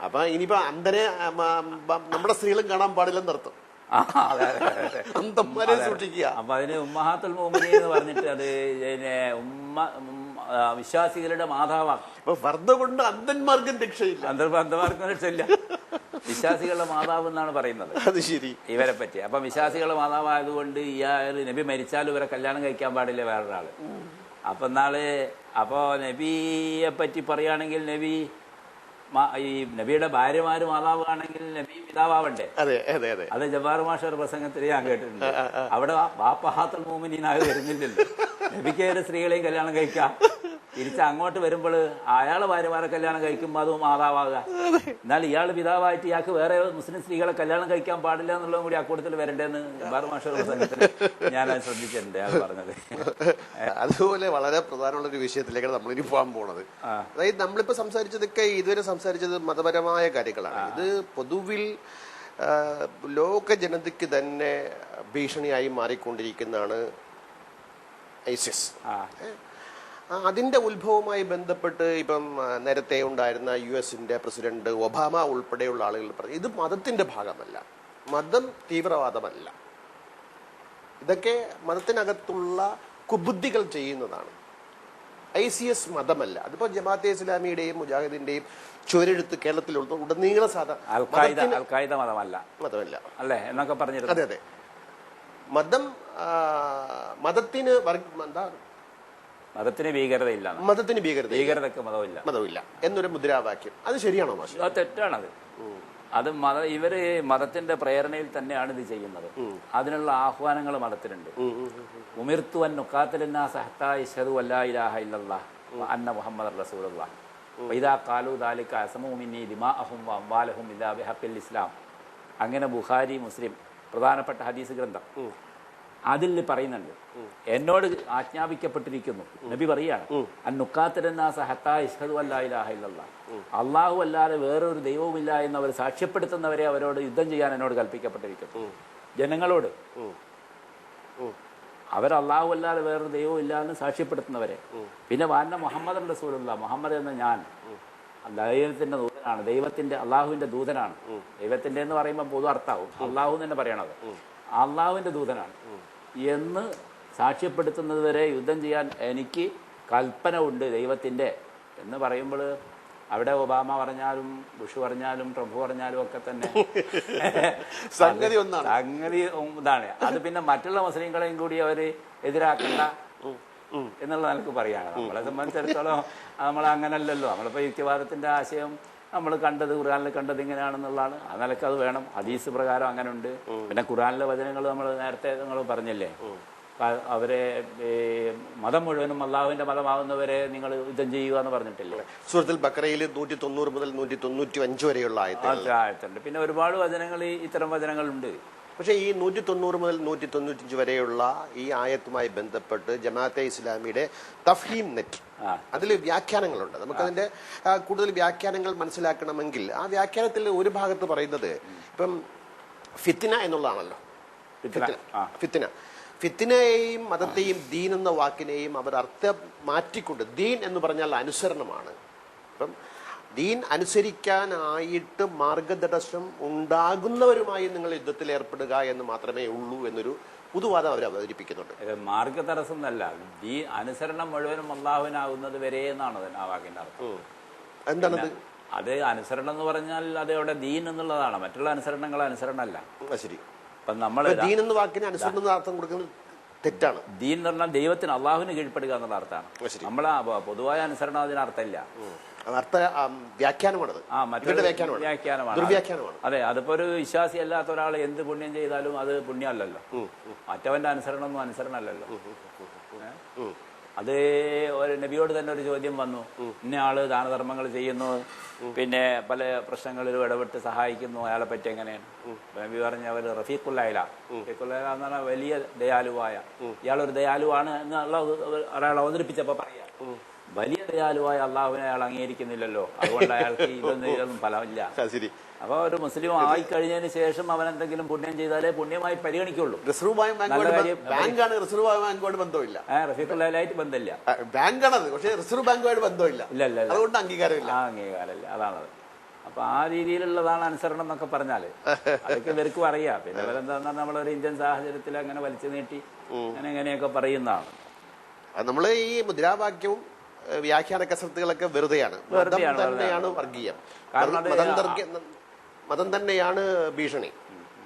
അപ്പൊ ഇനിയിപ്പോ അന്തനെ നമ്മുടെ സ്ത്രീകളും കാണാൻ പാടില്ലെന്നർത്ഥം. അന്തന്മാരെ സൂക്ഷിക്കുക. അപ്പൊ അതിന് ഉമ്മഹാത്തുൽ മുഅ്മിനീൻ എന്ന് പറഞ്ഞിട്ട് അത് വിശ്വാസികളുടെ മാതാവാണ്. ഫർദ കൊണ്ട് അന്ധന്മാർക്കും രക്ഷയില്ല. അന്ധന്മാർക്കും രക്ഷയില്ല. വിശ്വാസികളുടെ മാതാവ് എന്നാണ് പറയുന്നത്. അത് ശരി, ഇവരെ പറ്റി. അപ്പൊ വിശ്വാസികളുടെ മാതാവായതുകൊണ്ട് ഇയാൾ നബി മരിച്ചാലും ഇവരെ കല്യാണം കഴിക്കാൻ പാടില്ല വേറൊരാള്. അപ്പൊ അപ്പോ നബിയെ പറ്റി പറയുകയാണെങ്കിൽ ഈ നബിയുടെ ഭാര്യമാര് മാതാവാണെങ്കിൽ നബി പിതാവാവണ്ടേ? അത് ജബ്ബാർ മാഷർ പ്രസംഗത്തിൽ ഞാൻ കേട്ടിട്ടുണ്ട്. അവിടെ ബാപ്പഹാത്തുൽ മുഅ്മിനീനായി വരുന്നില്ലല്ലോ. നബിക്ക് സ്ത്രീകളെയും കല്യാണം കഴിക്കാം. തിരിച്ച് അങ്ങോട്ട് വരുമ്പോൾ അയാളെ ഭാര്യമാരെ കല്യാണം കഴിക്കുമ്പോൾ അതും മാതാവാകുക. എന്നാൽ ഇയാൾ പിതാവായിട്ട് ഇയാൾക്ക് വേറെ മുസ്ലിം സ്ത്രീകളെ കല്യാണം കഴിക്കാൻ പാടില്ല എന്നുള്ളതും കൂടി അക്കൂട്ടത്തിൽ വരണ്ടേന്ന് ജബ്ബാർ മാഷർ പ്രസംഗത്തിൽ ഞാൻ ശ്രദ്ധിച്ചിട്ടുണ്ട് അയാൾ പറഞ്ഞത്. അതുപോലെ വളരെ പ്രധാനമുള്ള ഒരു വിഷയത്തിലേക്കാണ് നമ്മളിനി പോകാൻ പോണത്. അതായത് നമ്മളിപ്പോ സംസാരിച്ചതൊക്കെ ഇതുവരെ സംസാരിച്ചത് മതപരമായ കാര്യങ്ങളാണ്. ഇത് പൊതുവിൽ ലോക ജനതയ്ക്ക് തന്നെ ഭീഷണിയായി മാറിക്കൊണ്ടിരിക്കുന്നതാണ് ഐസിസ്. അതിന്റെ ഉത്ഭവവുമായി ബന്ധപ്പെട്ട് ഇപ്പം നേരത്തെ ഉണ്ടായിരുന്ന US പ്രസിഡന്റ് ഒബാമ ഉൾപ്പെടെയുള്ള ആളുകൾ പറഞ്ഞു, ഇത് മതത്തിന്റെ ഭാഗമല്ല, മതം തീവ്രവാദമല്ല, ഇതൊക്കെ മതത്തിനകത്തുള്ള കുബുദ്ധികൾ ചെയ്യുന്നതാണ്. ISIS മതമല്ല. അതിപ്പോ ജമാഅത്തെ ഇസ്ലാമിയുടെയും മുജാഹിദിന്റെയും ചുവരെഴുത്ത് കേരളത്തിൽ ഉടനീളം മതമല്ല അല്ലേ എന്നൊക്കെ പറഞ്ഞിരുന്നു. അതെ, മതം മതത്തിന് ഭീകരതയില്ല, ഭീകരതയ്ക്ക് മതമില്ല എന്നൊരു മുദ്രാവാക്യം. അത് ശരിയാണോ മാഷ്? അത് തെറ്റാണത്. അത് ഇവര് മതത്തിന്റെ പ്രേരണയിൽ തന്നെയാണ് ഇത് ചെയ്യുന്നത്. അതിനുള്ള ആഹ്വാനങ്ങൾ മതത്തിലുണ്ട്. ഉമിർത്തു അൻ നുഖാതിലന്നാസ ഹത്താ യശ്ഹദു അല്ലാ ഇലാഹ ഇല്ലല്ലാഹ് വ അന്ന മുഹമ്മദർ റസൂലുള്ളാഹ് വഇദാ ഖാലൂ ദാലിക അസ്മഉ മിന്നി ദിമാഅഹും വ അംവാലഹും ഇല്ലാ ബിഹഖിൽ ഇസ്ലാം. അങ്ങനെ ബുഖാരി, മുസ്ലിം പ്രധാനപ്പെട്ട ഹദീസ് ഗ്രന്ഥം അതിൽ പറയുന്നുണ്ട്, എന്നോട് ആജ്ഞാപിക്കപ്പെട്ടിരിക്കുന്നു. നബി പറയാണ്, അന്നുക്കാത്തിരന്നാസ ഹത്താ യശ്ഹദു അല്ലാ ഇലാഹ ഇല്ലല്ലാഹ്, അള്ളാഹു അല്ലാതെ വേറൊരു ദൈവവുമില്ല എന്ന് അവർ സാക്ഷ്യപ്പെടുത്തുന്നവരെ അവരോട് യുദ്ധം ചെയ്യാൻ എന്നോട് കൽപ്പിക്കപ്പെട്ടിരിക്കുന്നു. ജനങ്ങളോട് അവർ അള്ളാഹു അല്ലാതെ വേറൊരു ദൈവവും ഇല്ല എന്ന് സാക്ഷ്യപ്പെടുത്തുന്നവരെ. പിന്നെ വാന്ന മുഹമ്മദ് റസൂലുള്ളാഹ്, മുഹമ്മദ് എന്ന ഞാൻ ദൈവത്തിന്റെ ദൂതനാണ്, ദൈവത്തിന്റെ അള്ളാഹുവിന്റെ ദൂതനാണ്. ദൈവത്തിന്റെ എന്ന് പറയുമ്പോൾ പൊതു അർത്ഥാവും, അള്ളാഹു തന്നെ പറയണത് അള്ളാഹുവിന്റെ ദൂതനാണ് എന്ന് സാക്ഷ്യപ്പെടുത്തുന്നത് വരെ യുദ്ധം ചെയ്യാൻ എനിക്ക് കൽപ്പന ഉണ്ട് ദൈവത്തിന്റെ എന്ന് പറയുമ്പോൾ അവിടെ ഒബാമ പറഞ്ഞാലും ബുഷ് പറഞ്ഞാലും ട്രംപ് പറഞ്ഞാലും ഒക്കെ തന്നെ സംഗതി ഒന്നാണ്. സംഗതി ഇതാണ്. അത് പിന്നെ മറ്റുള്ള മുസ്ലിങ്ങളെയും കൂടി അവര് എതിരാക്കണ്ട എന്നുള്ള നിലക്ക് പറയാണ്. നമ്മളെ സംബന്ധിച്ചിടത്തോളം നമ്മൾ അങ്ങനല്ലല്ലോ. നമ്മളിപ്പോ യുക്തിവാദത്തിന്റെ ആശയം നമ്മൾ കണ്ടത് ഖുർആനിൽ കണ്ടത് ഇങ്ങനെയാണെന്നുള്ളതാണ്. ആ നിലക്ക് അത് വേണം. ഹദീസ് പ്രകാരം അങ്ങനെ ഉണ്ട്. പിന്നെ ഖുർആനിലെ വചനങ്ങൾ നമ്മൾ നേരത്തെ നിങ്ങൾ പറഞ്ഞില്ലേ, അവരെ മതം മുഴുവനും അള്ളാഹുവിന്റെ മതമാവുന്നവരെ നിങ്ങൾ യുദ്ധം ചെയ്യുക എന്ന് പറഞ്ഞിട്ടില്ലേ. സൂറത്തുൽ ബഖറയിൽ 190 മുതൽ 195 വരെയുള്ള ആയത്തുണ്ട്. പിന്നെ ഒരുപാട് വചനങ്ങൾ ഇത്തരം വചനങ്ങളുണ്ട്. പക്ഷേ ഈ 190 മുതൽ 195 വരെയുള്ള ഈ ആയത്തുമായി ബന്ധപ്പെട്ട് ജമാഅത്തെ ഇസ്ലാമിയുടെ തഫ്ഹീം നെറ്റ്, അതിൽ വ്യാഖ്യാനങ്ങളുണ്ട്. നമുക്കതിന്റെ കൂടുതൽ വ്യാഖ്യാനങ്ങൾ മനസ്സിലാക്കണമെങ്കിൽ ആ വ്യാഖ്യാനത്തിൽ ഒരു ഭാഗത്ത് പറയുന്നത് ഇപ്പം ഫിത്ന എന്നുള്ളതാണല്ലോ. ഫിത്തിനെയും മതത്തെയും ദീൻ എന്ന വാക്കിനെയും അവർ അർത്ഥം മാറ്റിക്കൊണ്ട്, ദീൻ എന്ന് പറഞ്ഞാൽ അനുസരണമാണ്. അപ്പം ദീൻ അനുസരിക്കാനായിട്ട് മാർഗതടസ്സം ഉണ്ടാകുന്നവരുമായി നിങ്ങൾ യുദ്ധത്തിൽ ഏർപ്പെടുക എന്ന് മാത്രമേ ഉള്ളൂ എന്നൊരു പൊതുവാദം അവർ അവതരിപ്പിക്കുന്നുണ്ട്. മാർഗതടസ്സം എന്നല്ല, ദീൻ അനുസരണം മുഴുവനും അള്ളാഹുവിനാകുന്നത് വരെ എന്നാണ് ആ വാക്കിന്റെ അർത്ഥം. എന്താണത്? അത് അനുസരണം എന്ന് പറഞ്ഞാൽ അത് അവിടെ ദീൻ എന്നുള്ളതാണ്. മറ്റുള്ള അനുസരണങ്ങൾ അനുസരണമല്ല. ശരി. അപ്പൊ നമ്മൾ ദീൻ എന്ന വാക്കിന് അനുസരണം എന്ന അർത്ഥം കൊടുക്കുന്നത് തെറ്റാണ്. ദീൻ എന്ന് പറഞ്ഞാൽ ദൈവത്തിന് അള്ളാഹുവിന് കീഴ്പ്പെടുക എന്നുള്ള അർത്ഥമാണ്. നമ്മളെ പൊതുവായ അനുസരണം അതിന് അർത്ഥമില്ല. വ്യാഖ്യാനമാണത്. ദുർവ്യാഖ്യാനമാണ്. അതെ, അതിപ്പോ ഒരു വിശ്വാസി അല്ലാത്ത ഒരാൾ എന്ത് പുണ്യം ചെയ്താലും അത് പുണ്യമല്ലല്ലോ. മറ്റവന്റെ അനുസരണമൊന്നും അനുസരണമല്ലല്ലോ. അത് ഒരു നബിയോട് തന്നെ ഒരു ചോദ്യം വന്നു, ഇന്ന ആള് ദാനധർമ്മങ്ങൾ ചെയ്യുന്നു, പിന്നെ പല പ്രശ്നങ്ങളിലും ഇടപെട്ട് സഹായിക്കുന്നു, അയാളെ പറ്റി എങ്ങനെയാണ്? നബി പറഞ്ഞ അവർ റഫീഖുല്ലൈല എന്ന് പറഞ്ഞാൽ വലിയ ദയാലുവായ, ഇയാളൊരു ദയാലുവാണ് എന്നുള്ള ഒരാൾ അവതരിപ്പിച്ചപ്പോ പറയാ, വലിയ ദയാലുവായ അള്ളാഹുവിനെ അയാൾ അംഗീകരിക്കുന്നില്ലല്ലോ, അതുകൊണ്ട് അയാൾക്ക് ഇതൊന്നും ഫലമില്ല. അപ്പൊ ഒരു മുസ്ലിം ആയി കഴിഞ്ഞതിന് ശേഷം അവൻ എന്തെങ്കിലും പുണ്യം ചെയ്താലേ പുണ്യമായി പരിഗണിക്കുള്ളൂ. റഫീഖുല്ലായിട്ട് ബന്ധമില്ല, ബാങ്കാണത്, പക്ഷേ റിസർവ് ബാങ്കുമായിട്ട് ബന്ധമില്ല. ഇല്ല, അതുകൊണ്ട് അംഗീകാരമില്ല. അതാണത്. അപ്പൊ ആ രീതിയിലുള്ളതാണ് അനുസരണം എന്നൊക്കെ പറഞ്ഞാല് അതൊക്കെ ഇവർക്കും അറിയാം. പിന്നെ ഇവരെന്താ നമ്മളൊരു ഇന്ത്യൻ സാഹചര്യത്തിൽ അങ്ങനെ വലിച്ചു നീട്ടി എങ്ങനെയൊക്കെ പറയുന്നതാണ്. നമ്മള് ഈ മുദ്രാവാക്യവും വ്യാഖ്യാന കസരത്തുകളൊക്കെ വെറുതെയാണ്. തന്നെയാണ് വർഗീയം, മതം തന്നെയാണ് ഭീഷണി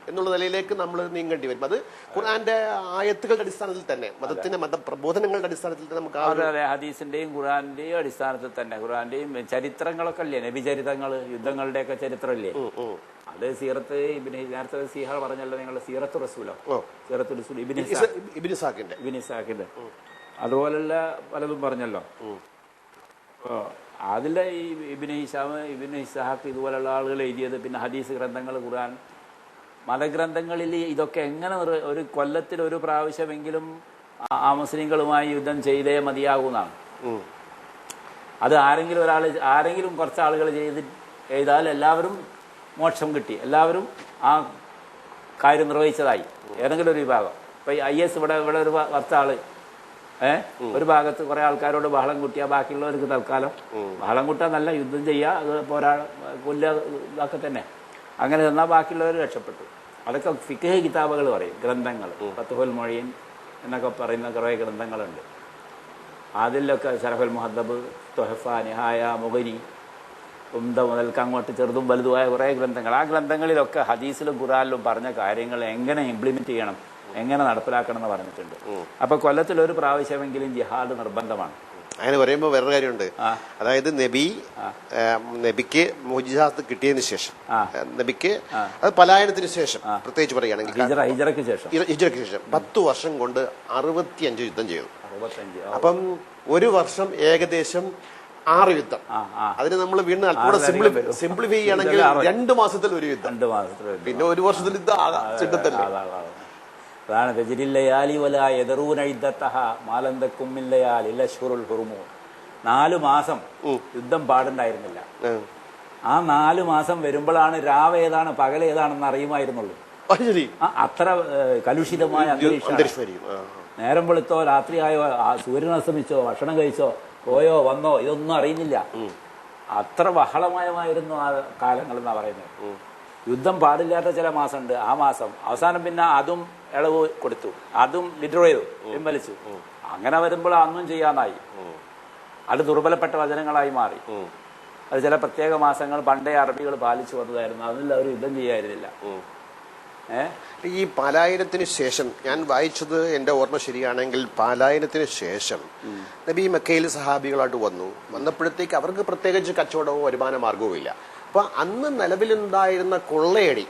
എന്നുള്ള നിലയിലേക്ക് നമ്മൾ നീങ്ങേണ്ടി വരും. അത് ഖുർആന്റെ ആയത്തുകളുടെ അടിസ്ഥാനത്തിൽ തന്നെ, മതത്തിന്റെ മതപ്രബോധനങ്ങളുടെ അടിസ്ഥാനത്തിൽ തന്നെ നമുക്ക് ഹദീസിന്റെയും ഖുർആന്റെയും അടിസ്ഥാനത്തിൽ തന്നെ, ഖുർആന്റെയും ചരിത്രങ്ങളൊക്കെ അല്ലേ, നബിചരിത്രങ്ങൾ, യുദ്ധങ്ങളുടെയൊക്കെ ചരിത്രമല്ലേ, അത് സീറത്ത് നേരത്തെ സീഹ പറഞ്ഞല്ലോ നിങ്ങൾ, സീറത്ത് റസൂലോ, സീറത്ത് റസൂൽ ഇബ്നു ഇസാഖിന്റെ അതുപോലുള്ള പലതും പറഞ്ഞല്ലോ. അതിലെ ഈ ഇബ്നു ഇസ്ഹാഖ് ഇതുപോലുള്ള ആളുകൾ എഴുതിയത്, പിന്നെ ഹദീസ് ഗ്രന്ഥങ്ങൾ, ഖുർആൻ, മതഗ്രന്ഥങ്ങളിൽ ഇതൊക്കെ എങ്ങനെ ഒരു കൊല്ലത്തിൽ ഒരു പ്രാവശ്യമെങ്കിലും ആ മുസ്ലിങ്ങളുമായി യുദ്ധം ചെയ്തേ മതിയാകുന്നതാണ്. അത് ആരെങ്കിലും കുറച്ച് ആളുകൾ ചെയ്താൽ എല്ലാവരും മോക്ഷം കിട്ടി, എല്ലാവരും ആ കാര്യം നിർവഹിച്ചതായി ഏതെങ്കിലും ഒരു വിഭാഗം. ഇപ്പൊ IS ഇവിടെ ഒരു കുറച്ചാള് ഒരു ഭാഗത്ത് കുറെ ആൾക്കാരോട് ബഹളം കൂട്ടിയാൽ ബാക്കിയുള്ളവർക്ക് തൽക്കാലം ബഹളം കൂട്ടാൻ നല്ല യുദ്ധം ചെയ്യുക, അത് കൊല്ലുക, ഇതൊക്കെ തന്നെ. അങ്ങനെ തന്നാൽ ബാക്കിയുള്ളവർ രക്ഷപ്പെട്ടു. അതൊക്കെ ഫിഖ് കിതാബുകൾ പറയും, ഗ്രന്ഥങ്ങൾ, ഫത്ഹുൽ മൊഴീൻ എന്നൊക്കെ പറയുന്ന കുറേ ഗ്രന്ഥങ്ങളുണ്ട്. അതിലൊക്കെ ശറഫുൽ മുഹദ്ദബ്, തുഹഫ, നിഹായ, മുഗനി, ഉംദ മുതൽക്ക് അങ്ങോട്ട് ചെറുതും വലുതുമായ കുറേ ഗ്രന്ഥങ്ങൾ. ആ ഗ്രന്ഥങ്ങളിലൊക്കെ ഹദീസിലും ഖുർആനിലും പറഞ്ഞ കാര്യങ്ങൾ എങ്ങനെ ഇംപ്ലിമെന്റ് ചെയ്യണം, എങ്ങനെ നടപ്പിലാക്കണം എന്ന് പറഞ്ഞിട്ടുണ്ട്. അപ്പൊ കൊല്ലത്തിൽ ഒരു പ്രാവശ്യമെങ്കിലും ജിഹാദ് നിർബന്ധമാണ്. അങ്ങനെ പറയുമ്പോൾ വേറൊരു കാര്യമുണ്ട്. അതായത് നബിക്ക് മുഅ്ജിസാത്ത് കിട്ടിയതിന് ശേഷം, നബിക്ക് അത് പലായനത്തിന് ശേഷം പ്രത്യേകിച്ച് പറയുകയാണെങ്കിൽ ഹിജ്റയ്ക്ക് ശേഷം 10 വർഷം കൊണ്ട് 65 യുദ്ധം ചെയ്തു. അപ്പം ഒരു വർഷം ഏകദേശം 6 യുദ്ധം. അതിന് നമ്മൾ വീണ്ടും അല്പം സിംപ്ലിഫൈ ചെയ്യുകയാണെങ്കിൽ 2 മാസത്തിൽ ഒരു യുദ്ധം, പിന്നെ ഒരു വർഷത്തിൽ യുദ്ധം ചിട്ടത്തല്ലേ. അതാണ് ഗജരില്ലയാലി വല എതറൂന ഇദ്ദത്തഹ മാലന്തക്കും മില്ലയാലി ലശ്ഹുറുൽ ഹുറുമു. 4 മാസം യുദ്ധം പാടുണ്ടായിരുന്നില്ല. ആ 4 മാസം വരുമ്പോഴാണ് രാവ് ഏതാണ് പകൽ ഏതാണെന്ന് അറിയുമായിരുന്നുള്ളൂ. അത്ര കലുഷിതമായ അന്തരീക്ഷം. നേരം വെളുത്തോ രാത്രിയായോ, സൂര്യൻ അസ്തമിച്ചോ, ഭക്ഷണം കഴിച്ചോ, പോയോ വന്നോ, ഇതൊന്നും അറിയുന്നില്ല. അത്ര ബഹളമയമായിരുന്നു ആ കാലങ്ങൾ എന്നാ പറയുന്നത്. യുദ്ധം പാടില്ലാത്ത ചില മാസമുണ്ട്. ആ മാസം അവസാനം പിന്നെ അതും ഇളവ് കൊടുത്തു, അതും വിഡ്രോ ചെയ്തു, പിൻവലിച്ചു. അങ്ങനെ വരുമ്പോൾ അന്നും ചെയ്യാനായി, അത് ദുർബലപ്പെട്ട വചനങ്ങളായി മാറി. അത് ചില പ്രത്യേക മാസങ്ങൾ പണ്ടേ അറബികൾ പാലിച്ചു വന്നതായിരുന്നു. അതിൽ അവർ യുദ്ധം ചെയ്യായിരുന്നില്ല. ഈ പാലായനത്തിന് ശേഷം ഞാൻ വായിച്ചത് എന്റെ ഓർമ്മ ശരിയാണെങ്കിൽ പാലായനത്തിന് ശേഷം നബി മക്കയിൽ സഹാബികളായിട്ട് വന്നപ്പോഴത്തേക്ക് അവർക്ക് പ്രത്യേകിച്ച് കച്ചവടമോ വരുമാന മാർഗവും ഇല്ല. അപ്പൊ അന്ന് നിലവിലുണ്ടായിരുന്ന കൊള്ളയടി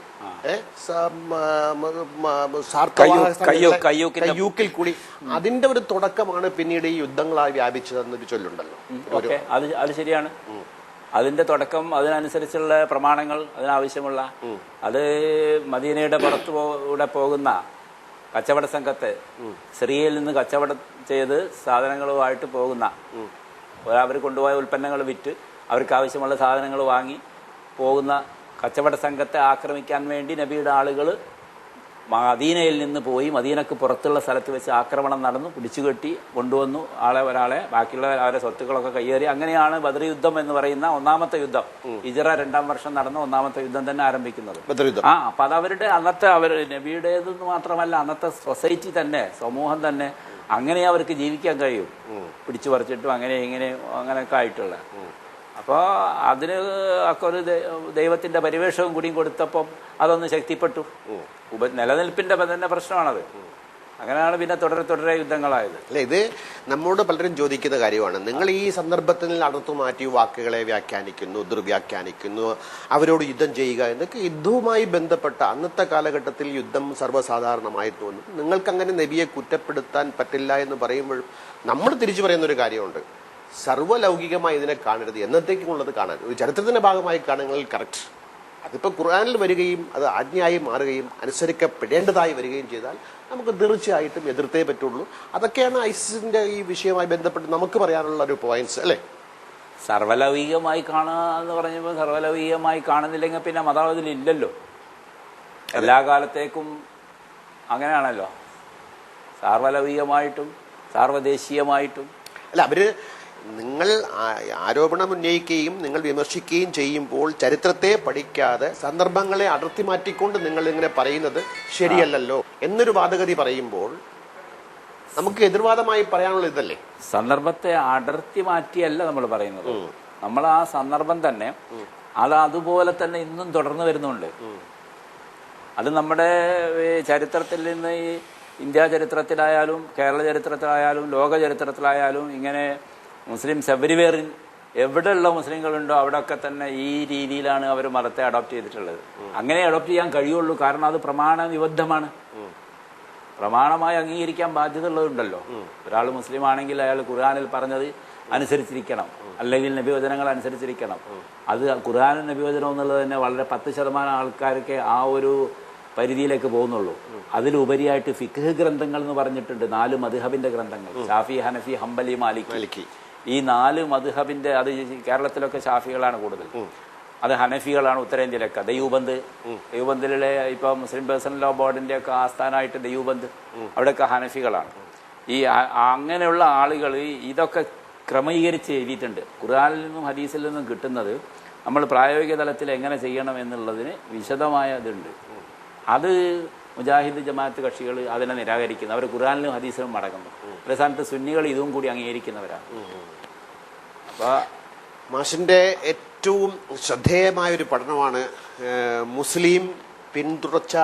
കയ്യൂക്കിൽ കൂടി അതിന്റെ ഒരു തുടക്കമാണ് പിന്നീട് ഈ യുദ്ധങ്ങളായി വ്യാപിച്ചതെന്നൊരു ചൊല്ലുണ്ടല്ലോ. അത് ശരിയാണ്. അതിന്റെ തുടക്കം, അതിനനുസരിച്ചുള്ള പ്രമാണങ്ങൾ, അതിനാവശ്യമുള്ള അത് മദീനയുടെ പുറത്തുകൂടെ പോകുന്ന കച്ചവട സംഘത്തെ സിറിയയിൽ നിന്ന് കച്ചവടം ചെയ്ത് സാധനങ്ങളുമായിട്ട് പോകുന്ന അവർ കൊണ്ടുപോയ ഉൽപ്പന്നങ്ങൾ വിറ്റ് അവർക്ക് ആവശ്യമുള്ള സാധനങ്ങൾ വാങ്ങി പോകുന്ന കച്ചവട സംഘത്തെ ആക്രമിക്കാൻ വേണ്ടി നബിയുടെ ആളുകൾ മദീനയിൽ നിന്ന് പോയി മദീനക്ക് പുറത്തുള്ള സ്ഥലത്ത് വെച്ച് ആക്രമണം നടന്നു, പിടിച്ചുകെട്ടി കൊണ്ടുവന്നു ഒരാളെ, ബാക്കിയുള്ള അവരുടെ സ്വത്തുക്കളൊക്കെ കയ്യേറി. അങ്ങനെയാണ് ബദർ യുദ്ധം എന്ന് പറയുന്ന ഒന്നാമത്തെ യുദ്ധം, ഹിജ്റ 2-ാം വർഷം നടന്ന ഒന്നാമത്തെ യുദ്ധം തന്നെ ആരംഭിക്കുന്നത്. അപ്പൊ അത് അവരുടെ അന്നത്തെ നബിയുടേതെന്ന് മാത്രമല്ല അന്നത്തെ സൊസൈറ്റി തന്നെ, സമൂഹം തന്നെ അങ്ങനെ അവർക്ക് ജീവിക്കാൻ കഴിയും, പിടിച്ചു പറിച്ചിട്ടും അങ്ങനെയൊക്കെ ആയിട്ടുള്ള. അപ്പോൾ അതിന് ഒക്കെ ഒരു ദൈവത്തിന്റെ പരിവേഷവും കൂടിയും കൊടുത്തപ്പം അതൊന്ന് ശക്തിപ്പെട്ടു. നിലനിൽപ്പിന്റെ തന്നെ പ്രശ്നമാണത്. അങ്ങനെയാണ് പിന്നെ തുടരെ യുദ്ധങ്ങളായത്. അല്ലെ, ഇത് നമ്മോട് പലരും ചോദിക്കുന്ന കാര്യമാണ്. നിങ്ങൾ ഈ സന്ദർഭത്തിൽ അടർത്തു മാറ്റി വാക്കുകളെ വ്യാഖ്യാനിക്കുന്നു, ദുർവ്യാഖ്യാനിക്കുന്നു, അവരോട് യുദ്ധം ചെയ്യുക എന്നൊക്കെ യുദ്ധവുമായി ബന്ധപ്പെട്ട അന്നത്തെ കാലഘട്ടത്തിൽ യുദ്ധം സർവ്വസാധാരണമായിരുന്നു. നിങ്ങൾക്ക് അങ്ങനെ നബിയെ കുറ്റപ്പെടുത്താൻ പറ്റില്ല എന്ന് പറയുമ്പോഴും നമ്മൾ തിരിച്ചു പറയുന്ന ഒരു കാര്യമുണ്ട്. സർവ്വലൗകികമായി ഇതിനെ കാണരുത്, എന്നത്തേക്കുമുള്ളത് കാണാൻ ഒരു ചരിത്രത്തിന്റെ ഭാഗമായി കാണുന്നതിൽ കറക്റ്റ്. അതിപ്പോൾ ഖുർആനിൽ വരികയും അത് ആജ്ഞയായി മാറുകയും അനുസരിക്കപ്പെടേണ്ടതായി വരികയും ചെയ്താൽ നമുക്ക് തീർച്ചയായിട്ടും എതിർത്തേ പറ്റുള്ളൂ. അതൊക്കെയാണ് ഐസിസിന്റെ ഈ വിഷയവുമായി ബന്ധപ്പെട്ട് നമുക്ക് പറയാനുള്ള ഒരു പോയിന്റ്സ് അല്ലേ. സർവലൗകികമായി കാണുക എന്ന് പറഞ്ഞപ്പോൾ സർവലൗകികമായി കാണുന്നില്ലെങ്കിൽ പിന്നെ മതം അതിലില്ലല്ലോ. എല്ലാ കാലത്തേക്കും അങ്ങനെയാണല്ലോ, സാർവലൗകികമായിട്ടും സാർവദേശീയമായിട്ടും. അല്ല, അവര് നിങ്ങൾ ആരോപണം ഉന്നയിക്കുകയും നിങ്ങൾ വിമർശിക്കുകയും ചെയ്യുമ്പോൾ ചരിത്രത്തെ പഠിക്കാതെ സന്ദർഭങ്ങളെ അടർത്തി മാറ്റിക്കൊണ്ട് നിങ്ങൾ ഇങ്ങനെ പറയുന്നത് ശരിയല്ലല്ലോ എന്നൊരു വാദഗതി പറയുമ്പോൾ നമുക്ക് എതിർവാദമായി പറയാനുള്ള ഇതല്ലേ. സന്ദർഭത്തെ അടർത്തി മാറ്റിയല്ല നമ്മൾ പറയുന്നത്. നമ്മൾ ആ സന്ദർഭം തന്നെ അത് അതുപോലെ തന്നെ ഇന്നും തുടർന്നു വരുന്നുണ്ട്. അത് നമ്മുടെ ചരിത്രത്തിൽ നിന്ന് ഈ ഇന്ത്യ ചരിത്രത്തിലായാലും കേരള ചരിത്രത്തിലായാലും ലോക ചരിത്രത്തിലായാലും ഇങ്ങനെ മുസ്ലിംസ് എവരിവെയറിൻ എവിടെയുള്ള മുസ്ലിങ്ങളുണ്ടോ അവിടെയൊക്കെ തന്നെ ഈ രീതിയിലാണ് അവർ മതത്തെ അഡോപ്റ്റ് ചെയ്തിട്ടുള്ളത്. അങ്ങനെ അഡോപ്റ്റ് ചെയ്യാൻ കഴിയുള്ളൂ, കാരണം അത് പ്രമാണ നിബദ്ധമാണ്. പ്രമാണമായി അംഗീകരിക്കാൻ ബാധ്യത ഉള്ളതുണ്ടല്ലോ. ഒരാൾ മുസ്ലിം ആണെങ്കിൽ അയാൾ ഖുർആനിൽ പറഞ്ഞത് അനുസരിച്ചിരിക്കണം, അല്ലെങ്കിൽ നബിവചനങ്ങൾ അനുസരിച്ചിരിക്കണം. അത് ഖുർആനും നബിവചനം എന്നുള്ളത് തന്നെ വളരെ 10% ആൾക്കാർക്ക് ആ ഒരു പരിധിയിലേക്ക് പോകുന്നുള്ളൂ. അതിലുപരിയായിട്ട് ഫിഖ് ഗ്രന്ഥങ്ങൾ എന്ന് പറഞ്ഞിട്ടുണ്ട്, 4 മദ്ഹബിന്റെ ഗ്രന്ഥങ്ങൾ, ഷാഫി, ഹനഫി, ഹംബലി, മാലിക്കി. ഈ 4 മദ്ഹബിന്റെ, അത് കേരളത്തിലൊക്കെ ഷാഫികളാണ് കൂടുതൽ, അത് ഹനഫികളാണ് ഉത്തരേന്ത്യയിലൊക്കെ. ദയൂബന്ദിലെ ഇപ്പൊ മുസ്ലിം പേഴ്സണൽ ലോ ബോർഡിന്റെ ഒക്കെ ആസ്ഥാനമായിട്ട് ദയൂബന്ദ്, അവിടെയൊക്കെ ഹനഫികളാണ്. ഈ അങ്ങനെയുള്ള ആളുകൾ ഇതൊക്കെ ക്രമീകരിച്ച് എഴുതിയിട്ടുണ്ട്. ഖുർആനിൽ നിന്നും ഹദീസിൽ നിന്നും കിട്ടുന്നത് നമ്മൾ പ്രായോഗിക തലത്തിൽ എങ്ങനെ ചെയ്യണം എന്നുള്ളതിന് വിശദമായ ഇതുണ്ട്. അത് മുജാഹിദ് ജമാഅത്ത് കക്ഷികൾ അതിനെ നിരാകരിക്കുന്നു. അവർ ഖുർആനിലും ഹദീസിലും മടങ്ങുന്നു. അതേ സ്ഥാനത്ത് സുന്നികൾ ഇതും കൂടി അംഗീകരിക്കുന്നവരാണ്. അപ്പൊ മാഷിന്റെ ഏറ്റവും ശ്രദ്ധേയമായ ഒരു പഠനമാണ് മുസ്ലിം പിന്തുടർച്ച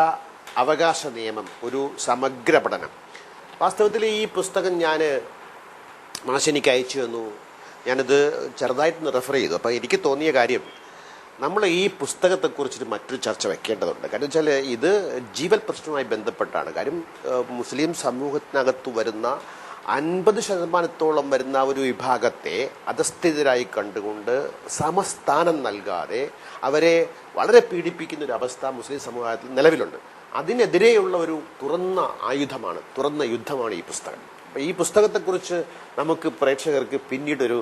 അവകാശ നിയമം, ഒരു സമഗ്ര പഠനം. വാസ്തവത്തിൽ ഈ പുസ്തകം മാഷ് എനിക്ക് അയച്ചു തന്നു. ഞാനത് ചെറുതായിട്ടൊന്ന് റെഫർ ചെയ്തു. അപ്പം എനിക്ക് തോന്നിയ കാര്യം, നമ്മൾ ഈ പുസ്തകത്തെക്കുറിച്ചിട്ട് മറ്റൊരു ചർച്ച വെക്കേണ്ടതുണ്ട്. കാരണം വെച്ചാൽ ഇത് ജീവൽ പ്രശ്നവുമായി ബന്ധപ്പെട്ടാണ്. കാര്യം മുസ്ലിം സമൂഹത്തിനകത്ത് വരുന്ന 50% വരുന്ന ഒരു വിഭാഗത്തെ അധസ്ഥിതരായി കണ്ടുകൊണ്ട് സമസ്ഥാനം നൽകാതെ അവരെ വളരെ പീഡിപ്പിക്കുന്ന ഒരു അവസ്ഥ മുസ്ലിം സമൂഹത്തിൽ നിലവിലുണ്ട്. അതിനെതിരെയുള്ള ഒരു തുറന്ന യുദ്ധമാണ് ഈ പുസ്തകം. ഈ പുസ്തകത്തെക്കുറിച്ച് നമുക്ക് പ്രേക്ഷകർക്ക് പിന്നീടൊരു